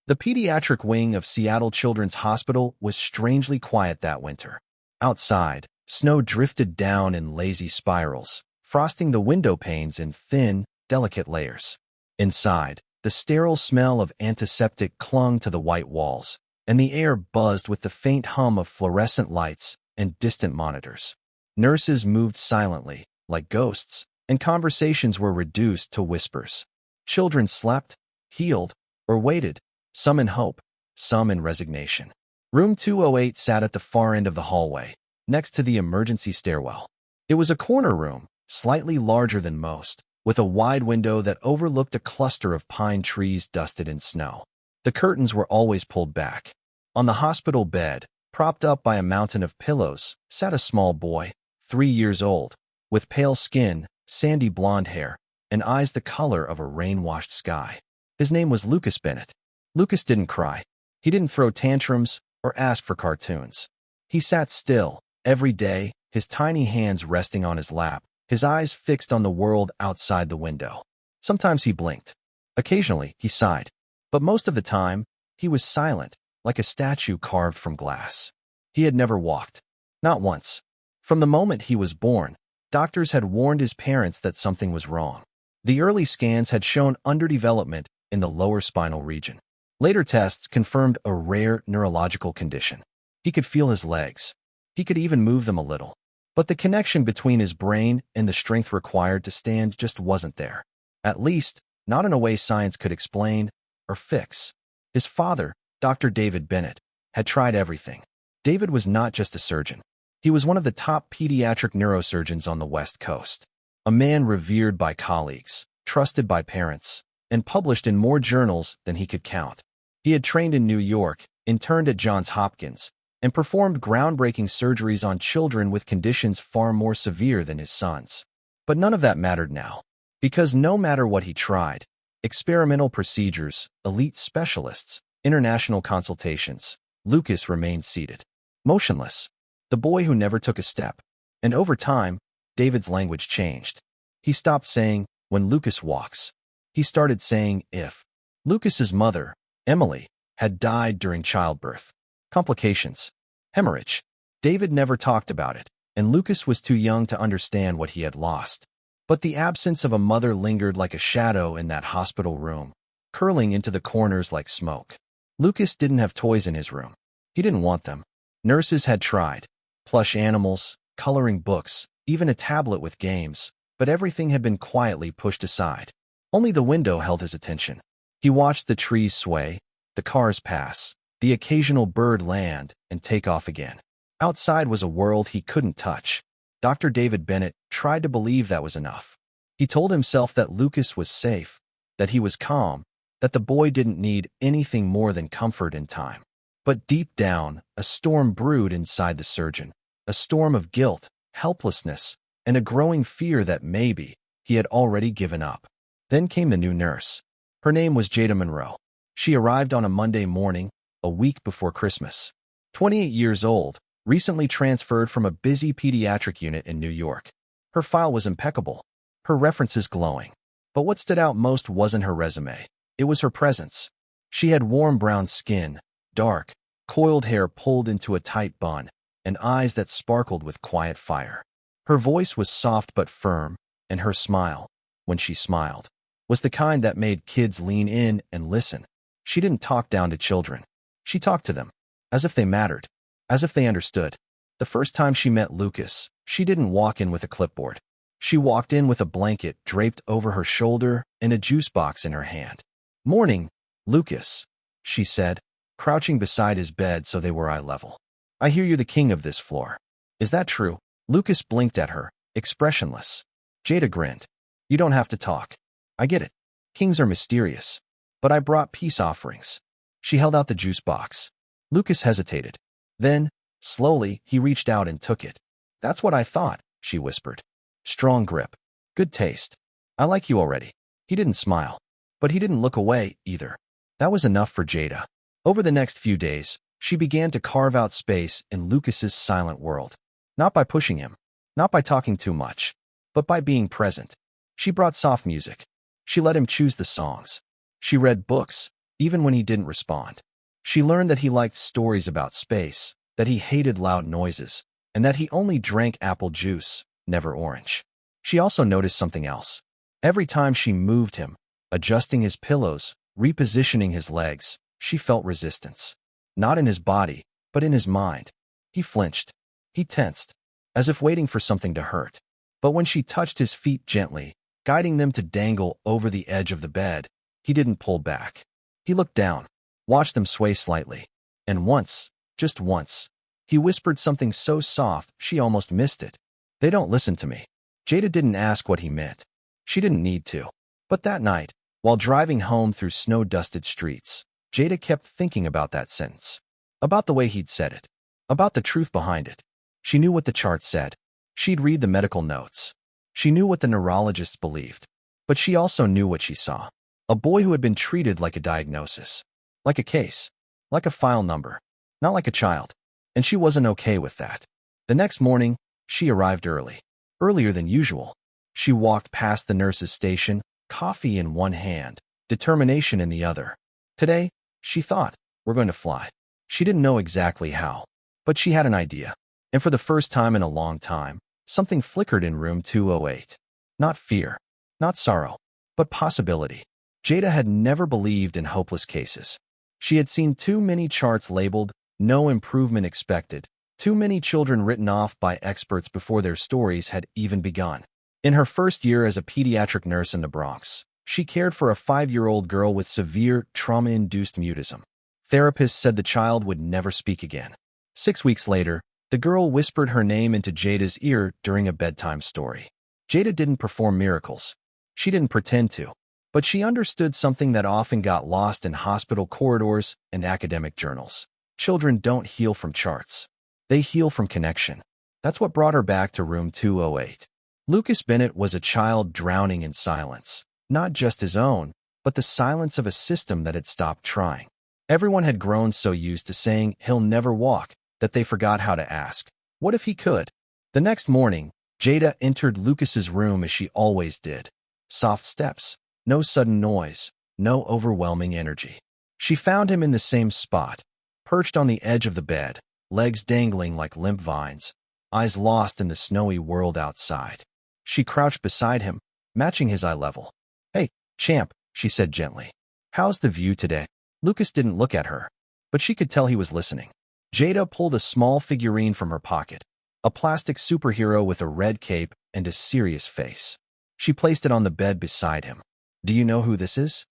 The pediatric wing of Seattle Children's Hospital was strangely quiet that winter. Outside, snow drifted down in lazy spirals, frosting the window panes in thin, delicate layers. Inside, the sterile smell of antiseptic clung to the white walls, and the air buzzed with the faint hum of fluorescent lights and distant monitors. Nurses moved silently, like ghosts, and conversations were reduced to whispers. Children slept, healed, or waited, some in hope, some in resignation. Room 208 sat at the far end of the hallway, next to the emergency stairwell. It was a corner room, slightly larger than most, with a wide window that overlooked a cluster of pine trees dusted in snow. The curtains were always pulled back. On the hospital bed, propped up by a mountain of pillows, sat a small boy, 3 years old, with pale skin, sandy blonde hair, and eyes the color of a rain-washed sky. His name was Lucas Bennett. Lucas didn't cry. He didn't throw tantrums or ask for cartoons. He sat still, every day, his tiny hands resting on his lap, his eyes fixed on the world outside the window. Sometimes he blinked. Occasionally, he sighed. But most of the time, he was silent, like a statue carved from glass. He had never walked. Not once. From the moment he was born, doctors had warned his parents that something was wrong. The early scans had shown underdevelopment in the lower spinal region. Later tests confirmed a rare neurological condition. He could feel his legs. He could even move them a little. But the connection between his brain and the strength required to stand just wasn't there. At least, not in a way science could explain or fix. His father, Dr. David Bennett, had tried everything. David was not just a surgeon. He was one of the top pediatric neurosurgeons on the West Coast. A man revered by colleagues, trusted by parents, and published in more journals than he could count. He had trained in New York, interned at Johns Hopkins, and performed groundbreaking surgeries on children with conditions far more severe than his son's. But none of that mattered now, because no matter what he tried, experimental procedures, elite specialists, international consultations, Lucas remained seated, motionless, the boy who never took a step. And over time, David's language changed. He stopped saying, "when Lucas walks." He started saying, "if." Lucas's mother, Emily, had died during childbirth. Complications. Hemorrhage. David never talked about it, and Lucas was too young to understand what he had lost. But the absence of a mother lingered like a shadow in that hospital room, curling into the corners like smoke. Lucas didn't have toys in his room. He didn't want them. Nurses had tried. Plush animals, coloring books, even a tablet with games, but everything had been quietly pushed aside. Only the window held his attention. He watched the trees sway, the cars pass, the occasional bird land and take off again. Outside was a world he couldn't touch. Dr. David Bennett tried to believe that was enough. He told himself that Lucas was safe, that he was calm, that the boy didn't need anything more than comfort and time. But deep down, a storm brewed inside the surgeon, a storm of guilt, helplessness, and a growing fear that maybe he had already given up. Then came the new nurse. Her name was Jada Monroe. She arrived on a Monday morning, a week before Christmas. 28 years old, recently transferred from a busy pediatric unit in New York. Her file was impeccable, her references glowing. But what stood out most wasn't her resume. It was her presence. She had warm brown skin, dark, coiled hair pulled into a tight bun, and eyes that sparkled with quiet fire. Her voice was soft but firm, and her smile, when she smiled, was the kind that made kids lean in and listen. She didn't talk down to children. She talked to them, as if they mattered, as if they understood. The first time she met Lucas, she didn't walk in with a clipboard. She walked in with a blanket draped over her shoulder and a juice box in her hand. "Morning, Lucas," she said, crouching beside his bed so they were eye level. "I hear you're the king of this floor. Is that true?" Lucas blinked at her, expressionless. Jada grinned. "You don't have to talk. I get it. Kings are mysterious. But I brought peace offerings." She held out the juice box. Lucas hesitated. Then, slowly, he reached out and took it. "That's what I thought," she whispered. "Strong grip. Good taste. I like you already." He didn't smile. But he didn't look away, either. That was enough for Jada. Over the next few days, she began to carve out space in Lucas's silent world. Not by pushing him, not by talking too much, but by being present. She brought soft music. She let him choose the songs. She read books, even when he didn't respond. She learned that he liked stories about space, that he hated loud noises, and that he only drank apple juice, never orange. She also noticed something else. Every time she moved him, adjusting his pillows, repositioning his legs, she felt resistance. Not in his body, but in his mind. He flinched. He tensed, as if waiting for something to hurt. But when she touched his feet gently, guiding them to dangle over the edge of the bed, he didn't pull back. He looked down, watched them sway slightly, and once, just once, he whispered something so soft she almost missed it. "They don't listen to me." Jada didn't ask what he meant. She didn't need to. But that night, while driving home through snow-dusted streets, Jada kept thinking about that sentence. About the way he'd said it. About the truth behind it. She knew what the chart said. She'd read the medical notes. She knew what the neurologists believed. But she also knew what she saw. A boy who had been treated like a diagnosis. Like a case. Like a file number. Not like a child. And she wasn't okay with that. The next morning, she arrived early. Earlier than usual. She walked past the nurse's station, coffee in one hand, determination in the other. Today, she thought, we're going to fly. She didn't know exactly how. But she had an idea. And for the first time in a long time, something flickered in room 208. Not fear. Not sorrow. But possibility. Jada had never believed in hopeless cases. She had seen too many charts labeled, no improvement expected, too many children written off by experts before their stories had even begun. In her first year as a pediatric nurse in the Bronx, she cared for a 5-year-old girl with severe trauma-induced mutism. Therapists said the child would never speak again. 6 weeks later, the girl whispered her name into Jada's ear during a bedtime story. Jada didn't perform miracles. She didn't pretend to. But she understood something that often got lost in hospital corridors and academic journals. Children don't heal from charts. They heal from connection. That's what brought her back to room 208. Lucas Bennett was a child drowning in silence. Not just his own, but the silence of a system that had stopped trying. Everyone had grown so used to saying, he'll never walk, that they forgot how to ask, what if he could? The next morning, Jada entered Lucas's room as she always did. Soft steps. No sudden noise. No overwhelming energy. She found him in the same spot, perched on the edge of the bed, legs dangling like limp vines, eyes lost in the snowy world outside. She crouched beside him, matching his eye level. "Hey, champ," she said gently. "How's the view today?" Lucas didn't look at her, but she could tell he was listening. Jada pulled a small figurine from her pocket, a plastic superhero with a red cape and a serious face. She placed it on the bed beside him. "Do you know who this is?"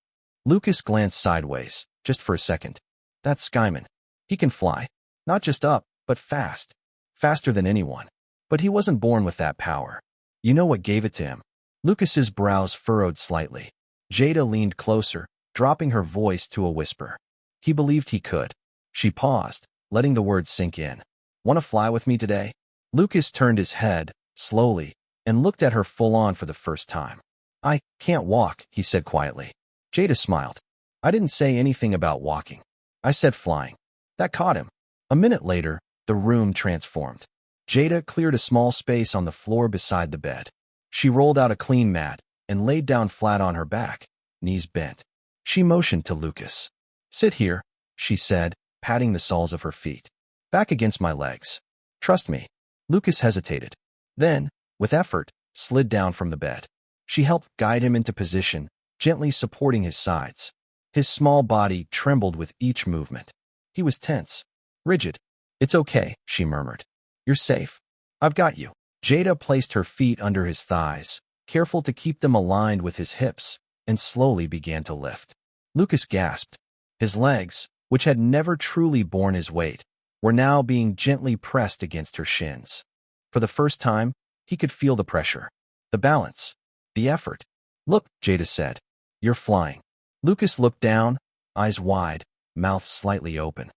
Lucas glanced sideways, just for a second. "That's Skyman. He can fly. Not just up, but fast. Faster than anyone. But he wasn't born with that power. You know what gave it to him?" Lucas's brows furrowed slightly. Jada leaned closer, dropping her voice to a whisper. "He believed he could." She paused, letting the words sink in. "Want to fly with me today?" Lucas turned his head, slowly, and looked at her full-on for the first time. "I can't walk," he said quietly. Jada smiled. "I didn't say anything about walking. I said flying." That caught him. A minute later, the room transformed. Jada cleared a small space on the floor beside the bed. She rolled out a clean mat and laid down flat on her back, knees bent. She motioned to Lucas. "Sit here," she said, patting the soles of her feet. "Back against my legs. Trust me." Lucas hesitated. Then, with effort, slid down from the bed. She helped guide him into position, gently supporting his sides. His small body trembled with each movement. He was tense, rigid. "It's okay," she murmured. "You're safe. I've got you." Jada placed her feet under his thighs, careful to keep them aligned with his hips, and slowly began to lift. Lucas gasped. His legs, which had never truly borne his weight, were now being gently pressed against her shins. For the first time, he could feel the pressure, the balance, the effort. "Look," Jada said. "You're flying." Lucas looked down, eyes wide, mouth slightly open.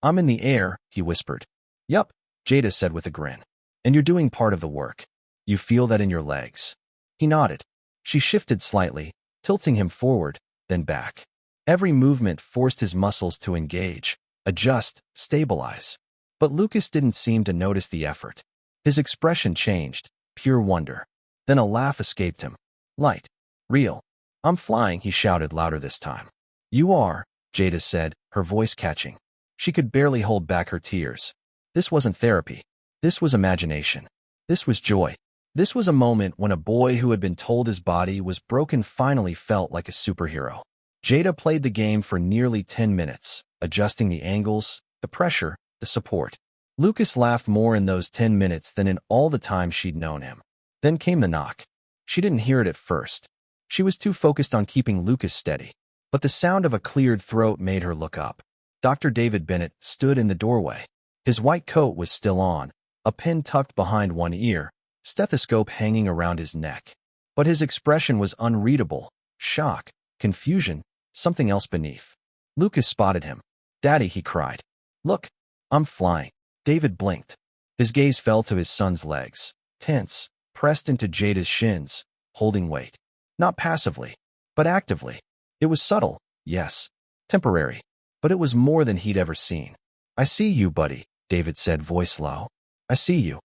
I'm in the air," he whispered. "Yup," Jada said with a grin. "And you're doing part of the work. You feel that in your legs." He nodded. She shifted slightly, tilting him forward, then back. Every movement forced his muscles to engage, adjust, stabilize. But Lucas didn't seem to notice the effort. His expression changed, pure wonder. Then a laugh escaped him. Light. Real. "I'm flying," he shouted louder this time. You are, Jada said, her voice catching. She could barely hold back her tears. This wasn't therapy. This was imagination. This was joy. This was a moment when a boy who had been told his body was broken finally felt like a superhero. Jada played the game for nearly 10 minutes, adjusting the angles, the pressure, the support. Lucas laughed more in those 10 minutes than in all the time she'd known him. Then came the knock. She didn't hear it at first. She was too focused on keeping Lucas steady. But the sound of a cleared throat made her look up. Dr. David Bennett stood in the doorway. His white coat was still on, a pin tucked behind one ear, stethoscope hanging around his neck. But his expression was unreadable. Shock, confusion, something else beneath. Lucas spotted him. "Daddy," he cried. "Look, I'm flying." David blinked. His gaze fell to his son's legs, tense, pressed into Jada's shins, holding weight. Not passively, but actively. It was subtle, yes, temporary, but it was more than he'd ever seen. "I see you, buddy," David said, voice low. "I see you."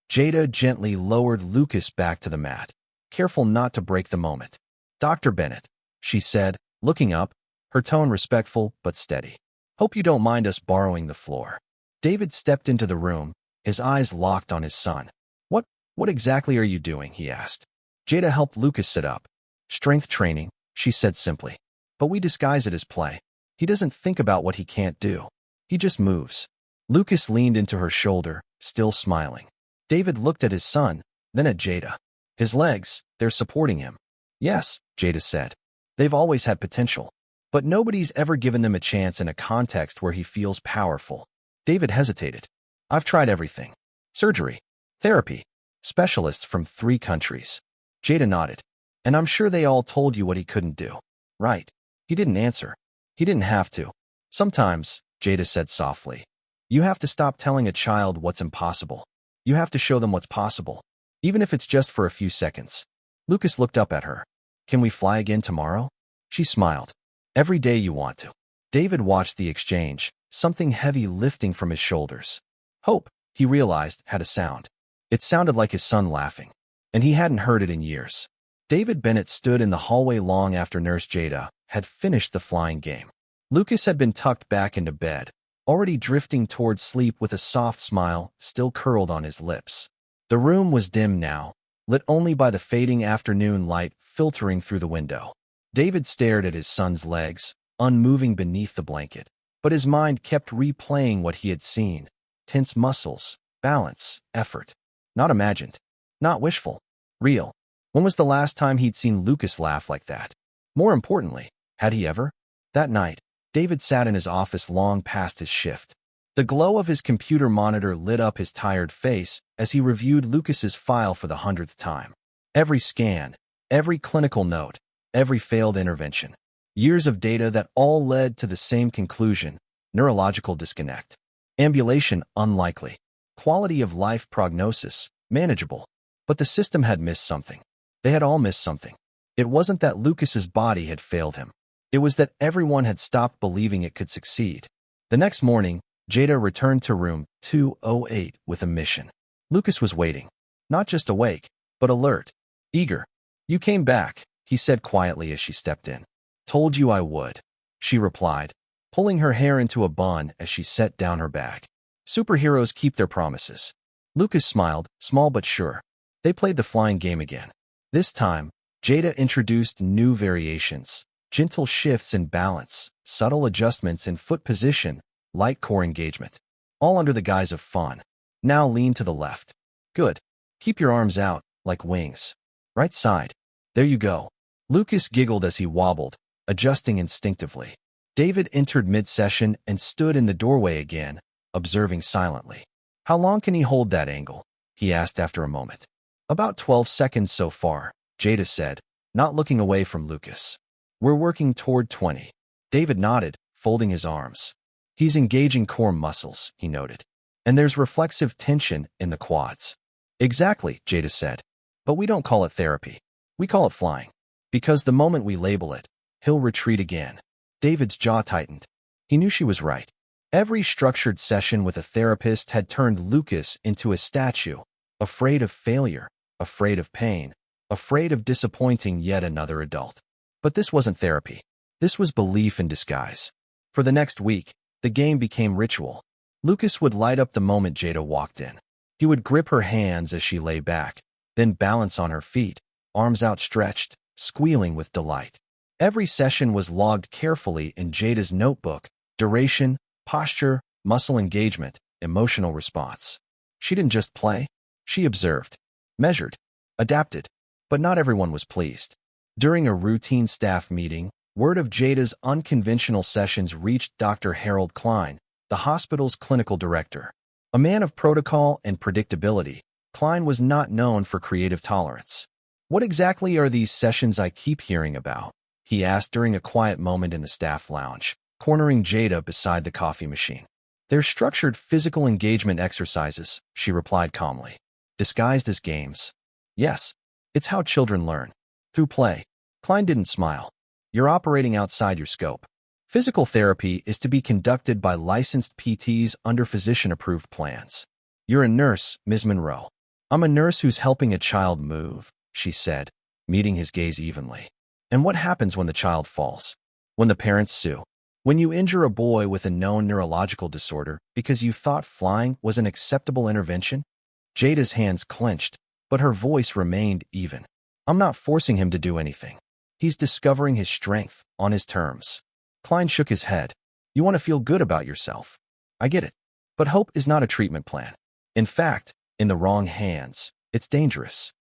Jada gently lowered Lucas back to the mat, careful not to break the moment. "Dr. Bennett," she said, looking up, her tone respectful but steady. "Hope you don't mind us borrowing the floor." David stepped into the room, his eyes locked on his son. What exactly are you doing?" he asked. Jada helped Lucas sit up. "Strength training," she said simply. "But we disguise it as play. He doesn't think about what he can't do. He just moves." Lucas leaned into her shoulder, still smiling. David looked at his son, then at Jada. "His legs, they're supporting him." "Yes," Jada said. "They've always had potential. But nobody's ever given them a chance in a context where he feels powerful." David hesitated. "I've tried everything. Surgery, therapy, specialists from 3 countries. Jada nodded. "And I'm sure they all told you what he couldn't do. Right?" He didn't answer. He didn't have to. "Sometimes," Jada said softly, "you have to stop telling a child what's impossible. You have to show them what's possible, even if it's just for a few seconds." Lucas looked up at her. "Can we fly again tomorrow?" She smiled. "Every day you want to." David watched the exchange, something heavy lifting from his shoulders. Hope, he realized, had a sound. It sounded like his son laughing, and he hadn't heard it in years. David Bennett stood in the hallway long after Nurse Jada had finished the flying game. Lucas had been tucked back into bed, already drifting toward sleep with a soft smile still curled on his lips. The room was dim now, lit only by the fading afternoon light filtering through the window. David stared at his son's legs, unmoving beneath the blanket, but his mind kept replaying what he had seen. Tense muscles, balance, effort. Not imagined. Not wishful. Real. When was the last time he'd seen Lucas laugh like that? More importantly, had he ever? That night, David sat in his office long past his shift. The glow of his computer monitor lit up his tired face as he reviewed Lucas's file for the 100th time. Every scan, every clinical note, every failed intervention. Years of data that all led to the same conclusion: neurological disconnect. Ambulation unlikely. Quality of life prognosis manageable. But the system had missed something. They had all missed something. It wasn't that Lucas's body had failed him. It was that everyone had stopped believing it could succeed. The next morning, Jada returned to room 208 with a mission. Lucas was waiting. Not just awake, but alert, eager. "You came back," he said quietly as she stepped in. "Told you I would," she replied, pulling her hair into a bun as she set down her bag. Superheroes keep their promises. Lucas smiled, small but sure. They played the flying game again. This time, Jada introduced new variations, gentle shifts in balance, subtle adjustments in foot position, light core engagement, all under the guise of fun. "Now lean to the left. Good. Keep your arms out, like wings. Right side. There you go." Lucas giggled as he wobbled, adjusting instinctively. David entered mid-session and stood in the doorway again, observing silently. "How long can he hold that angle?" he asked after a moment. "About 12 seconds so far," Jada said, not looking away from Lucas. "We're working toward 20. David nodded, folding his arms. "He's engaging core muscles," he noted. "And there's reflexive tension in the quads." "Exactly," Jada said. "But we don't call it therapy. We call it flying. Because the moment we label it, he'll retreat again." David's jaw tightened. He knew she was right. Every structured session with a therapist had turned Lucas into a statue, afraid of failure, afraid of pain, afraid of disappointing yet another adult. But this wasn't therapy. This was belief in disguise. For the next week, the game became ritual. Lucas would light up the moment Jada walked in. He would grip her hands as she lay back, then balance on her feet, arms outstretched, squealing with delight. Every session was logged carefully in Jada's notebook: duration, posture, muscle engagement, emotional response. She didn't just play. She observed, measured, adapted. But not everyone was pleased. During a routine staff meeting, word of Jada's unconventional sessions reached Dr. Harold Klein, the hospital's clinical director. A man of protocol and predictability, Klein was not known for creative tolerance. "What exactly are these sessions I keep hearing about?" he asked during a quiet moment in the staff lounge, cornering Jada beside the coffee machine. "They're structured physical engagement exercises," she replied calmly. "Disguised as games." "Yes, it's how children learn. Through play." Klein didn't smile. "You're operating outside your scope. Physical therapy is to be conducted by licensed PTs under physician-approved plans. You're a nurse, Ms. Monroe." "I'm a nurse who's helping a child move," she said, meeting his gaze evenly. "And what happens when the child falls? When the parents sue? When you injure a boy with a known neurological disorder because you thought flying was an acceptable intervention?" Jada's hands clenched, but her voice remained even. "I'm not forcing him to do anything. He's discovering his strength on his terms." Klein shook his head. "You want to feel good about yourself. I get it. But hope is not a treatment plan. In fact, in the wrong hands, it's dangerous."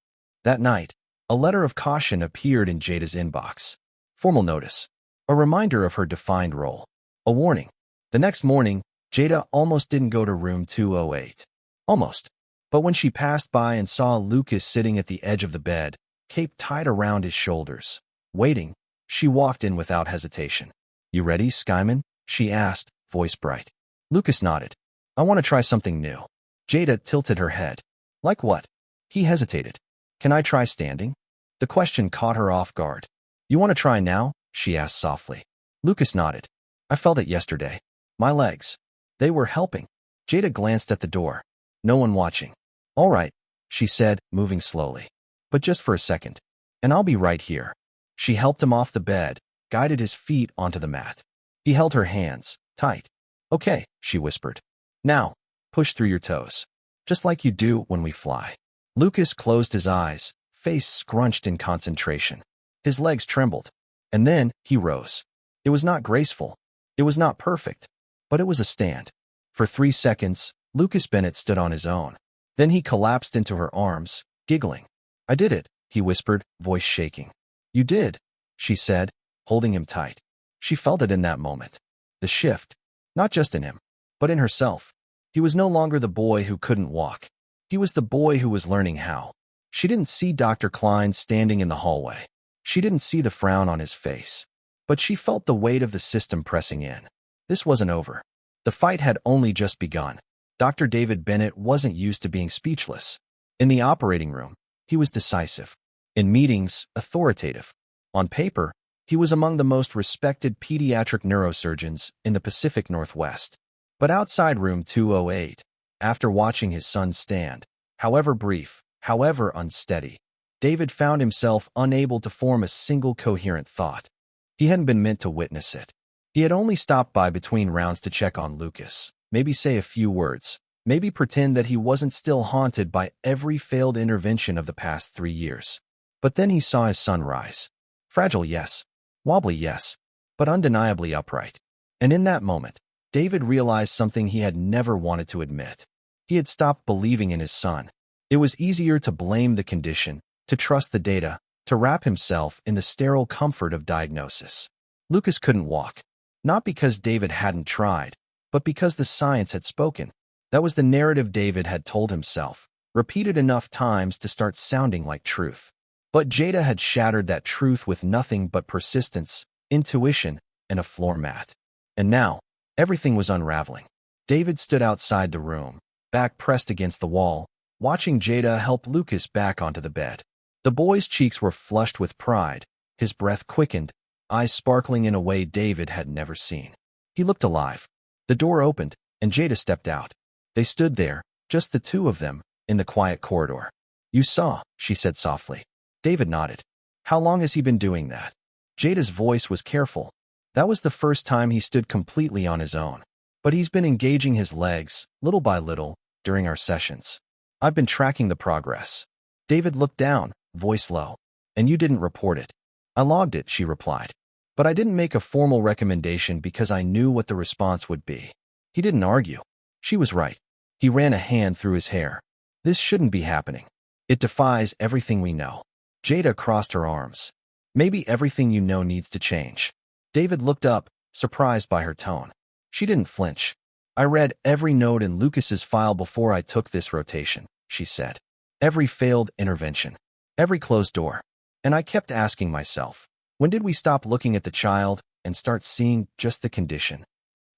That night, a letter of caution appeared in Jada's inbox. Formal notice. A reminder of her defined role. A warning. The next morning, Jada almost didn't go to room 208. Almost. But when she passed by and saw Lucas sitting at the edge of the bed, cape tied around his shoulders, waiting, she walked in without hesitation. "You ready, Skyman?" she asked, voice bright. Lucas nodded. "I want to try something new." Jada tilted her head. "Like what?" He hesitated. "Can I try standing?" The question caught her off guard. "You want to try now?" she asked softly. Lucas nodded. "I felt it yesterday. My legs. They were helping." Jada glanced at the door. No one watching. "All right," she said, moving slowly. "But just for a second. And I'll be right here." She helped him off the bed, guided his feet onto the mat. He held her hands, tight. "Okay," she whispered. "Now, push through your toes. Just like you do when we fly." Lucas closed his eyes, face scrunched in concentration. His legs trembled. And then he rose. It was not graceful. It was not perfect. But it was a stand. For 3 seconds, Lucas Bennett stood on his own. Then he collapsed into her arms, giggling. "I did it," he whispered, voice shaking. "You did," she said, holding him tight. She felt it in that moment. The shift. Not just in him, but in herself. He was no longer the boy who couldn't walk. He was the boy who was learning how. She didn't see Dr. Klein standing in the hallway. She didn't see the frown on his face. But she felt the weight of the system pressing in. This wasn't over. The fight had only just begun. Dr. David Bennett wasn't used to being speechless. In the operating room, he was decisive. In meetings, authoritative. On paper, he was among the most respected pediatric neurosurgeons in the Pacific Northwest. But outside room 208, after watching his son stand, however brief, however unsteady, David found himself unable to form a single coherent thought. He hadn't been meant to witness it. He had only stopped by between rounds to check on Lucas, maybe say a few words, maybe pretend that he wasn't still haunted by every failed intervention of the past 3 years. But then he saw his son rise. Fragile, yes. Wobbly, yes. But undeniably upright. And in that moment, David realized something he had never wanted to admit. He had stopped believing in his son. It was easier to blame the condition, to trust the data, to wrap himself in the sterile comfort of diagnosis. Lucas couldn't walk. Not because David hadn't tried, but because the science had spoken. That was the narrative David had told himself, repeated enough times to start sounding like truth. But Jada had shattered that truth with nothing but persistence, intuition, and a floor mat. And now, everything was unraveling. David stood outside the room, back pressed against the wall, watching Jada help Lucas back onto the bed. The boy's cheeks were flushed with pride, his breath quickened, eyes sparkling in a way David had never seen. He looked alive. The door opened, and Jada stepped out. They stood there, just the two of them, in the quiet corridor. "You saw," she said softly. David nodded. "How long has he been doing that?" Jada's voice was careful, That was the first time he stood completely on his own. But he's been engaging his legs, little by little, during our sessions. I've been tracking the progress. David looked down, voice low. And you didn't report it. I logged it, she replied. But I didn't make a formal recommendation because I knew what the response would be. He didn't argue. She was right. He ran a hand through his hair. This shouldn't be happening. It defies everything we know. Jada crossed her arms. Maybe everything you know needs to change. David looked up, surprised by her tone. She didn't flinch. I read every note in Lucas's file before I took this rotation, she said. Every failed intervention. Every closed door. And I kept asking myself, when did we stop looking at the child and start seeing just the condition?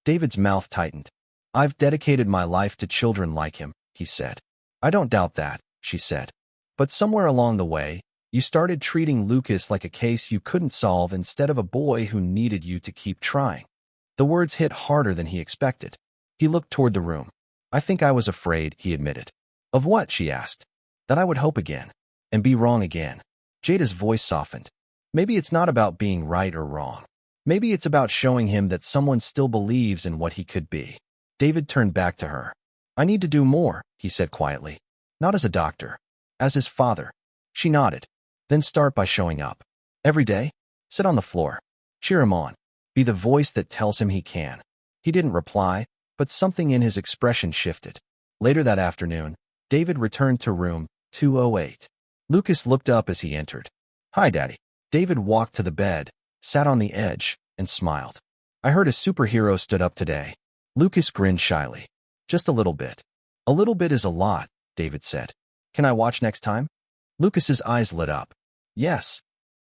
David's mouth tightened. I've dedicated my life to children like him, he said. I don't doubt that, she said. But somewhere along the way, you started treating Lucas like a case you couldn't solve instead of a boy who needed you to keep trying. The words hit harder than he expected. He looked toward the room. I think I was afraid, he admitted. Of what, she asked. That I would hope again. And be wrong again. Jada's voice softened. Maybe it's not about being right or wrong. Maybe it's about showing him that someone still believes in what he could be. David turned back to her. I need to do more, he said quietly. Not as a doctor. As his father. She nodded. Then start by showing up. Every day? Sit on the floor. Cheer him on. Be the voice that tells him he can. He didn't reply, but something in his expression shifted. Later that afternoon, David returned to room 208. Lucas looked up as he entered. Hi, Daddy. David walked to the bed, sat on the edge, and smiled. I heard a superhero stood up today. Lucas grinned shyly. Just a little bit. A little bit is a lot, David said. Can I watch next time? Lucas's eyes lit up. Yes.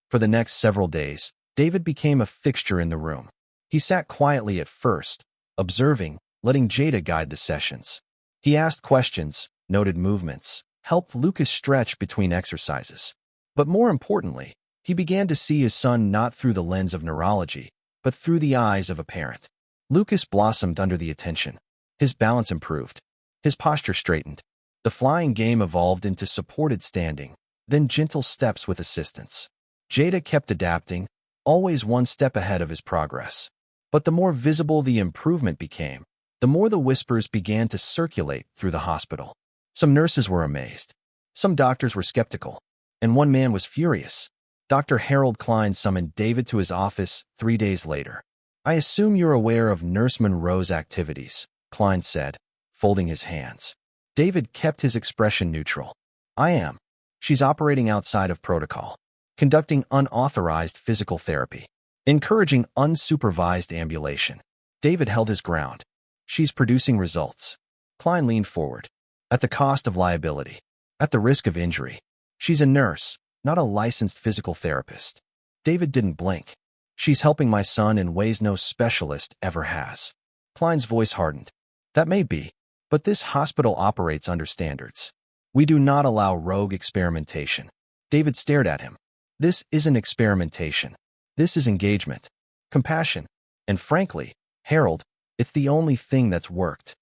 For the next several days, David became a fixture in the room. He sat quietly at first, observing, letting Jada guide the sessions. He asked questions, noted movements, helped Lucas stretch between exercises. But more importantly, he began to see his son not through the lens of neurology, but through the eyes of a parent. Lucas blossomed under the attention. His balance improved. His posture straightened. The flying game evolved into supported standing, then gentle steps with assistance. Jada kept adapting, always one step ahead of his progress. But the more visible the improvement became, the more the whispers began to circulate through the hospital. Some nurses were amazed. Some doctors were skeptical. And one man was furious. Dr. Harold Klein summoned David to his office 3 days later. I assume you're aware of Nurse Monroe's activities, Klein said, folding his hands. David kept his expression neutral. I am. She's operating outside of protocol, conducting unauthorized physical therapy, encouraging unsupervised ambulation. David held his ground. She's producing results. Klein leaned forward. At the cost of liability. At the risk of injury. She's a nurse, not a licensed physical therapist. David didn't blink. She's helping my son in ways no specialist ever has. Klein's voice hardened. That may be, but this hospital operates under standards. We do not allow rogue experimentation. David stared at him. This isn't experimentation. This is engagement, compassion, and frankly, Harold, it's the only thing that's worked.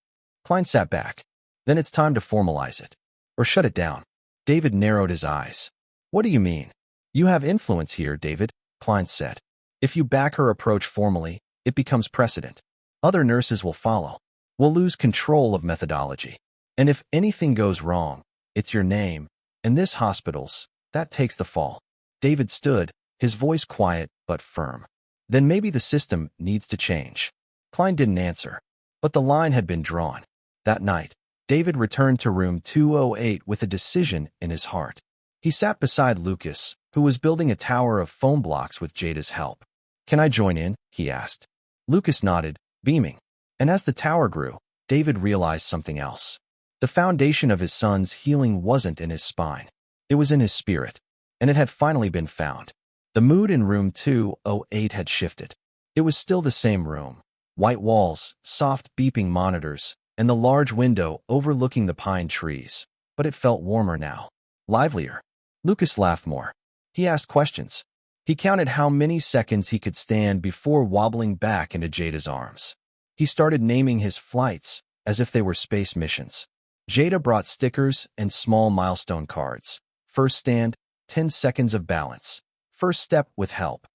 Klein sat back. Then it's time to formalize it. Or shut it down. David narrowed his eyes. What do you mean? You have influence here, David, Klein said. If you back her approach formally, it becomes precedent. Other nurses will follow. We'll lose control of methodology. And if anything goes wrong, it's your name, and this hospital's, that takes the fall. David stood, his voice quiet but firm. Then maybe the system needs to change. Klein didn't answer, but the line had been drawn. That night, David returned to room 208 with a decision in his heart. He sat beside Lucas, who was building a tower of foam blocks with Jada's help. Can I join in? He asked. Lucas nodded, beaming. And as the tower grew, David realized something else. The foundation of his son's healing wasn't in his spine. It was in his spirit, and it had finally been found. The mood in room 208 had shifted. It was still the same room. White walls, soft beeping monitors, and the large window overlooking the pine trees. But it felt warmer now. Livelier. Lucas laughed more. He asked questions. He counted how many seconds he could stand before wobbling back into Jada's arms. He started naming his flights as if they were space missions. Jada brought stickers and small milestone cards. First stand, 10 seconds of balance. First step with help.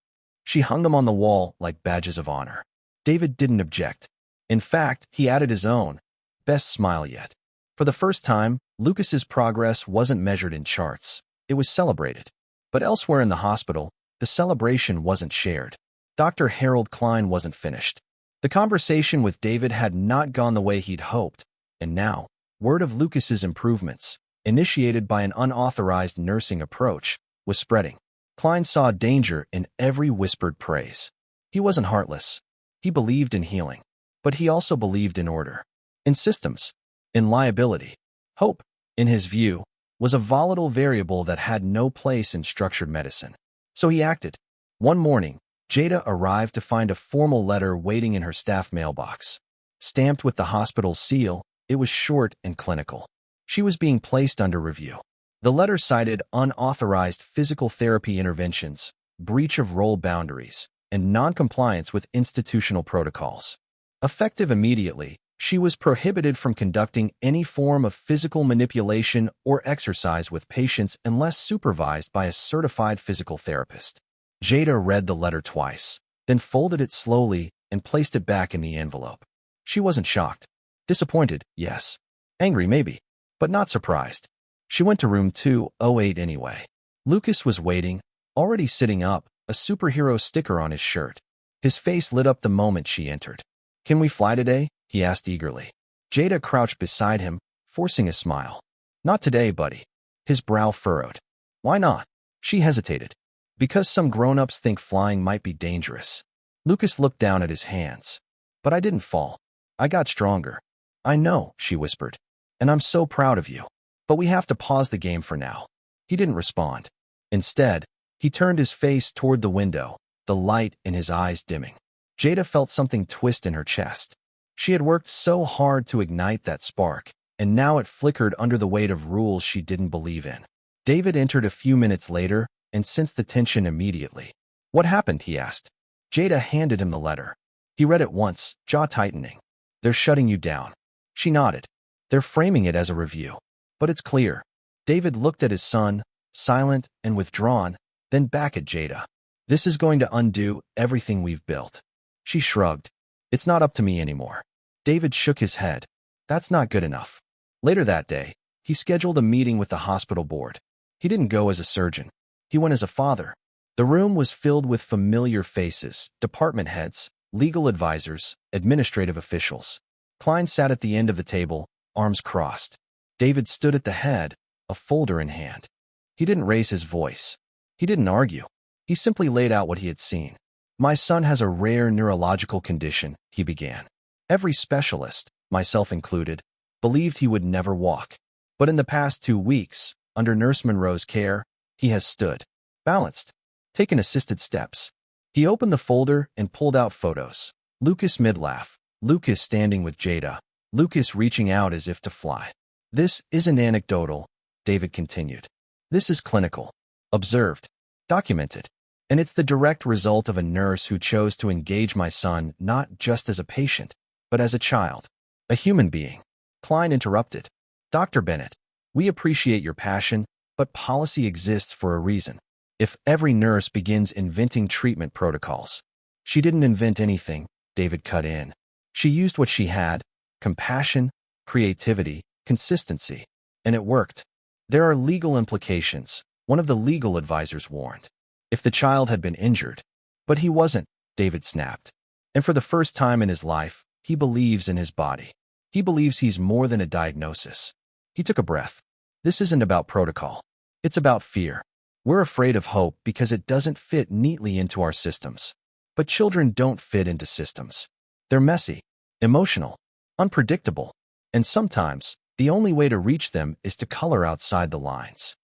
She hung them on the wall like badges of honor. David didn't object. In fact, he added his own best smile yet. For the first time, Lucas's progress wasn't measured in charts. It was celebrated. But elsewhere in the hospital, the celebration wasn't shared. Dr. Harold Klein wasn't finished. The conversation with David had not gone the way he'd hoped, and now, word of Lucas's improvements, initiated by an unauthorized nursing approach, was spreading. Klein saw danger in every whispered praise. He wasn't heartless. He believed in healing. But he also believed in order, in systems, in liability. Hope, in his view, was a volatile variable that had no place in structured medicine. So he acted. One morning, Jada arrived to find a formal letter waiting in her staff mailbox. Stamped with the hospital's seal, it was short and clinical. She was being placed under review. The letter cited unauthorized physical therapy interventions, breach of role boundaries, and noncompliance with institutional protocols. Effective immediately, she was prohibited from conducting any form of physical manipulation or exercise with patients unless supervised by a certified physical therapist. Jada read the letter twice, then folded it slowly and placed it back in the envelope. She wasn't shocked. Disappointed, yes. Angry, maybe, but not surprised. She went to room 208 anyway. Lucas was waiting, already sitting up, a superhero sticker on his shirt. His face lit up the moment she entered. "Can we fly today?" he asked eagerly. Jada crouched beside him, forcing a smile. "Not today, buddy." His brow furrowed. "Why not?" She hesitated. "Because some grown-ups think flying might be dangerous." Lucas looked down at his hands. "But I didn't fall. I got stronger." "I know," she whispered. "And I'm so proud of you. But we have to pause the game for now." He didn't respond. Instead, he turned his face toward the window, the light in his eyes dimming. Jada felt something twist in her chest. She had worked so hard to ignite that spark, and now it flickered under the weight of rules she didn't believe in. David entered a few minutes later and sensed the tension immediately. "What happened?" he asked. Jada handed him the letter. He read it once, jaw tightening. "They're shutting you down." She nodded. "They're framing it as a review. But it's clear." David looked at his son, silent and withdrawn, then back at Jada. "This is going to undo everything we've built." She shrugged. "It's not up to me anymore." David shook his head. "That's not good enough." Later that day, he scheduled a meeting with the hospital board. He didn't go as a surgeon. He went as a father. The room was filled with familiar faces, department heads, legal advisors, administrative officials. Klein sat at the end of the table, arms crossed. David stood at the head, a folder in hand. He didn't raise his voice. He didn't argue. He simply laid out what he had seen. "My son has a rare neurological condition," he began. "Every specialist, myself included, believed he would never walk. But in the past 2 weeks, under Nurse Monroe's care, he has stood, balanced, taken assisted steps." He opened the folder and pulled out photos. Lucas mid-laugh, Lucas standing with Jada, Lucas reaching out as if to fly. "This isn't anecdotal," David continued. "This is clinical, observed, documented. And it's the direct result of a nurse who chose to engage my son not just as a patient, but as a child, a human being." Klein interrupted. "Dr. Bennett, we appreciate your passion, but policy exists for a reason. If every nurse begins inventing treatment protocols." "She didn't invent anything," David cut in. "She used what she had, compassion, creativity, consistency, and it worked." "There are legal implications," one of the legal advisors warned. "If the child had been injured." "But he wasn't," David snapped. "And for the first time in his life, he believes in his body. He believes he's more than a diagnosis." He took a breath. "This isn't about protocol. It's about fear. We're afraid of hope because it doesn't fit neatly into our systems. But children don't fit into systems. They're messy, emotional, unpredictable, and sometimes the only way to reach them is to color outside the lines."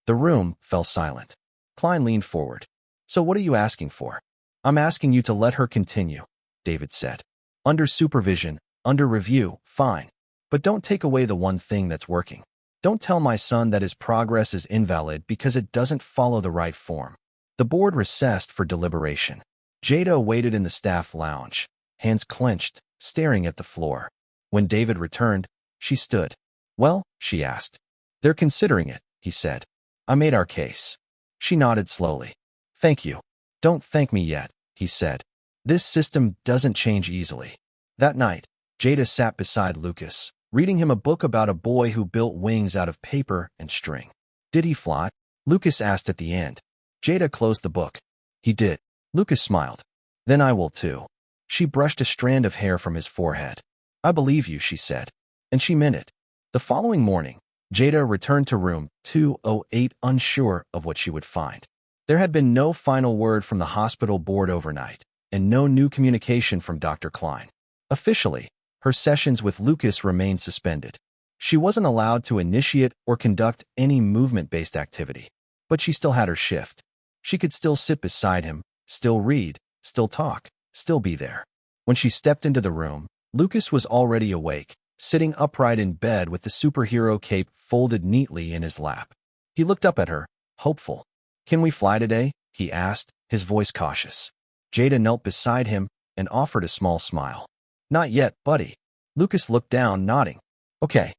The room fell silent. Klein leaned forward. "So what are you asking for?" "I'm asking you to let her continue," David said. "Under supervision, under review, fine. But don't take away the one thing that's working. Don't tell my son that his progress is invalid because it doesn't follow the right form." The board recessed for deliberation. Jada waited in the staff lounge, hands clenched, staring at the floor. When David returned, she stood. "Well?" she asked. "They're considering it," he said. "I made our case." She nodded slowly. "Thank you." Don't thank me yet, he said. This system doesn't change easily. That night, Jada sat beside Lucas, reading him a book about a boy who built wings out of paper and string. Did he fly? Lucas asked at the end. Jada closed the book. He did. Lucas smiled. Then I will too. She brushed a strand of hair from his forehead. I believe you, she said. And she meant it. The following morning, Jada returned to room 208 unsure of what she would find. There had been no final word from the hospital board overnight, and no new communication from Dr. Klein. Officially, her sessions with Lucas remained suspended. She wasn't allowed to initiate or conduct any movement-based activity, but she still had her shift. She could still sit beside him, still read, still talk, still be there. When she stepped into the room, Lucas was already awake, sitting upright in bed with the superhero cape folded neatly in his lap. He looked up at her, hopeful. Can we fly today? He asked, his voice cautious. Jada knelt beside him and offered a small smile. Not yet, buddy. Lucas looked down, nodding. Okay.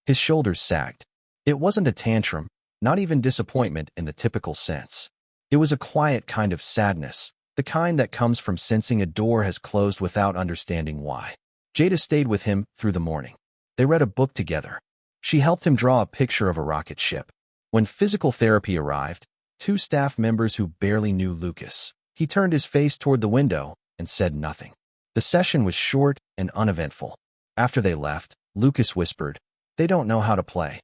His shoulders sagged. It wasn't a tantrum, not even disappointment in the typical sense. It was a quiet kind of sadness, the kind that comes from sensing a door has closed without understanding why. Jada stayed with him through the morning. They read a book together. She helped him draw a picture of a rocket ship. When physical therapy arrived, two staff members who barely knew Lucas, he turned his face toward the window and said nothing. The session was short and uneventful. After they left, Lucas whispered, "They don't know how to play."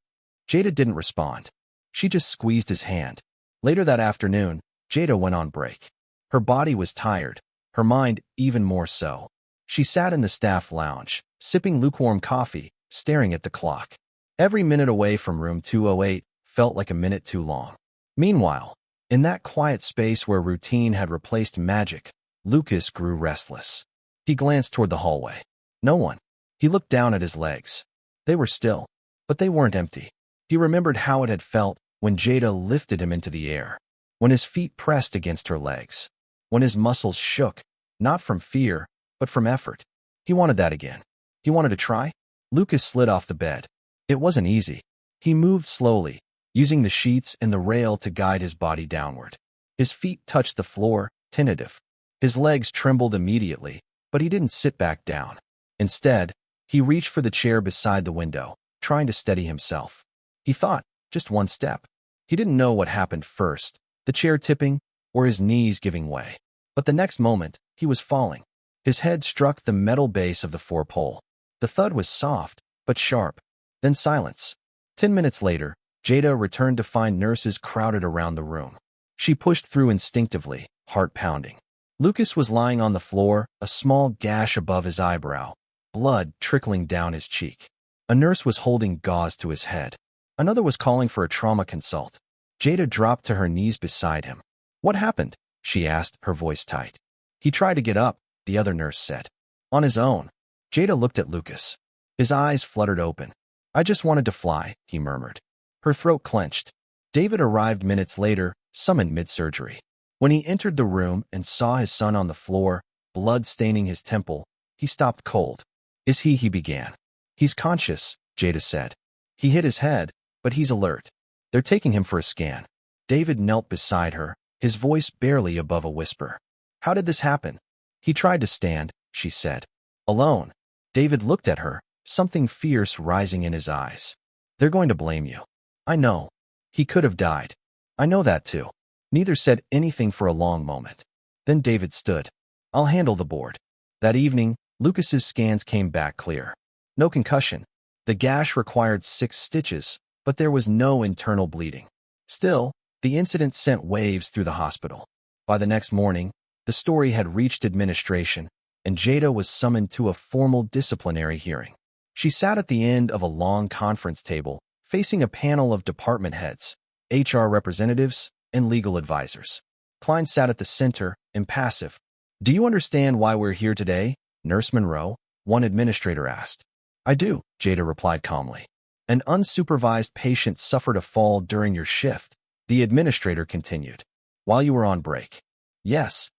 Jada didn't respond. She just squeezed his hand. Later that afternoon, Jada went on break. Her body was tired, her mind even more so. She sat in the staff lounge, sipping lukewarm coffee, staring at the clock. Every minute away from room 208 felt like a minute too long. Meanwhile, in that quiet space where routine had replaced magic, Lucas grew restless. He glanced toward the hallway. No one. He looked down at his legs. They were still, but they weren't empty. He remembered how it had felt when Jada lifted him into the air, when his feet pressed against her legs, when his muscles shook, not from fear, but from effort. He wanted that again. He wanted to try. Lucas slid off the bed. It wasn't easy. He moved slowly, using the sheets and the rail to guide his body downward. His feet touched the floor, tentative. His legs trembled immediately, but he didn't sit back down. Instead, he reached for the chair beside the window, trying to steady himself. He thought, just one step. He didn't know what happened first, the chair tipping or his knees giving way. But the next moment, he was falling. His head struck the metal base of the four-pole. The thud was soft, but sharp. Then silence. 10 minutes later, Jada returned to find nurses crowded around the room. She pushed through instinctively, heart pounding. Lucas was lying on the floor, a small gash above his eyebrow, blood trickling down his cheek. A nurse was holding gauze to his head. Another was calling for a trauma consult. Jada dropped to her knees beside him. What happened? She asked, her voice tight. He tried to get up, the other nurse said. On his own. Jada looked at Lucas. His eyes fluttered open. I just wanted to fly, he murmured. Her throat clenched. David arrived minutes later, summoned mid-surgery. When he entered the room and saw his son on the floor, blood staining his temple, he stopped cold. Is he began. He's conscious, Jada said. He hit his head, but he's alert. They're taking him for a scan. David knelt beside her, his voice barely above a whisper. How did this happen? He tried to stand, she said. Alone. David looked at her, something fierce rising in his eyes. They're going to blame you. I know. He could have died. I know that too. Neither said anything for a long moment. Then David stood. I'll handle the board. That evening, Lucas's scans came back clear. No concussion. The gash required 6 stitches, but there was no internal bleeding. Still, the incident sent waves through the hospital. By the next morning, the story had reached administration, and Jada was summoned to a formal disciplinary hearing. She sat at the end of a long conference table, facing a panel of department heads, HR representatives, and legal advisors. Klein sat at the center, impassive. Do you understand why we're here today, Nurse Monroe? One administrator asked. I do, Jada replied calmly. An unsupervised patient suffered a fall during your shift, the administrator continued, while you were on break. Yes.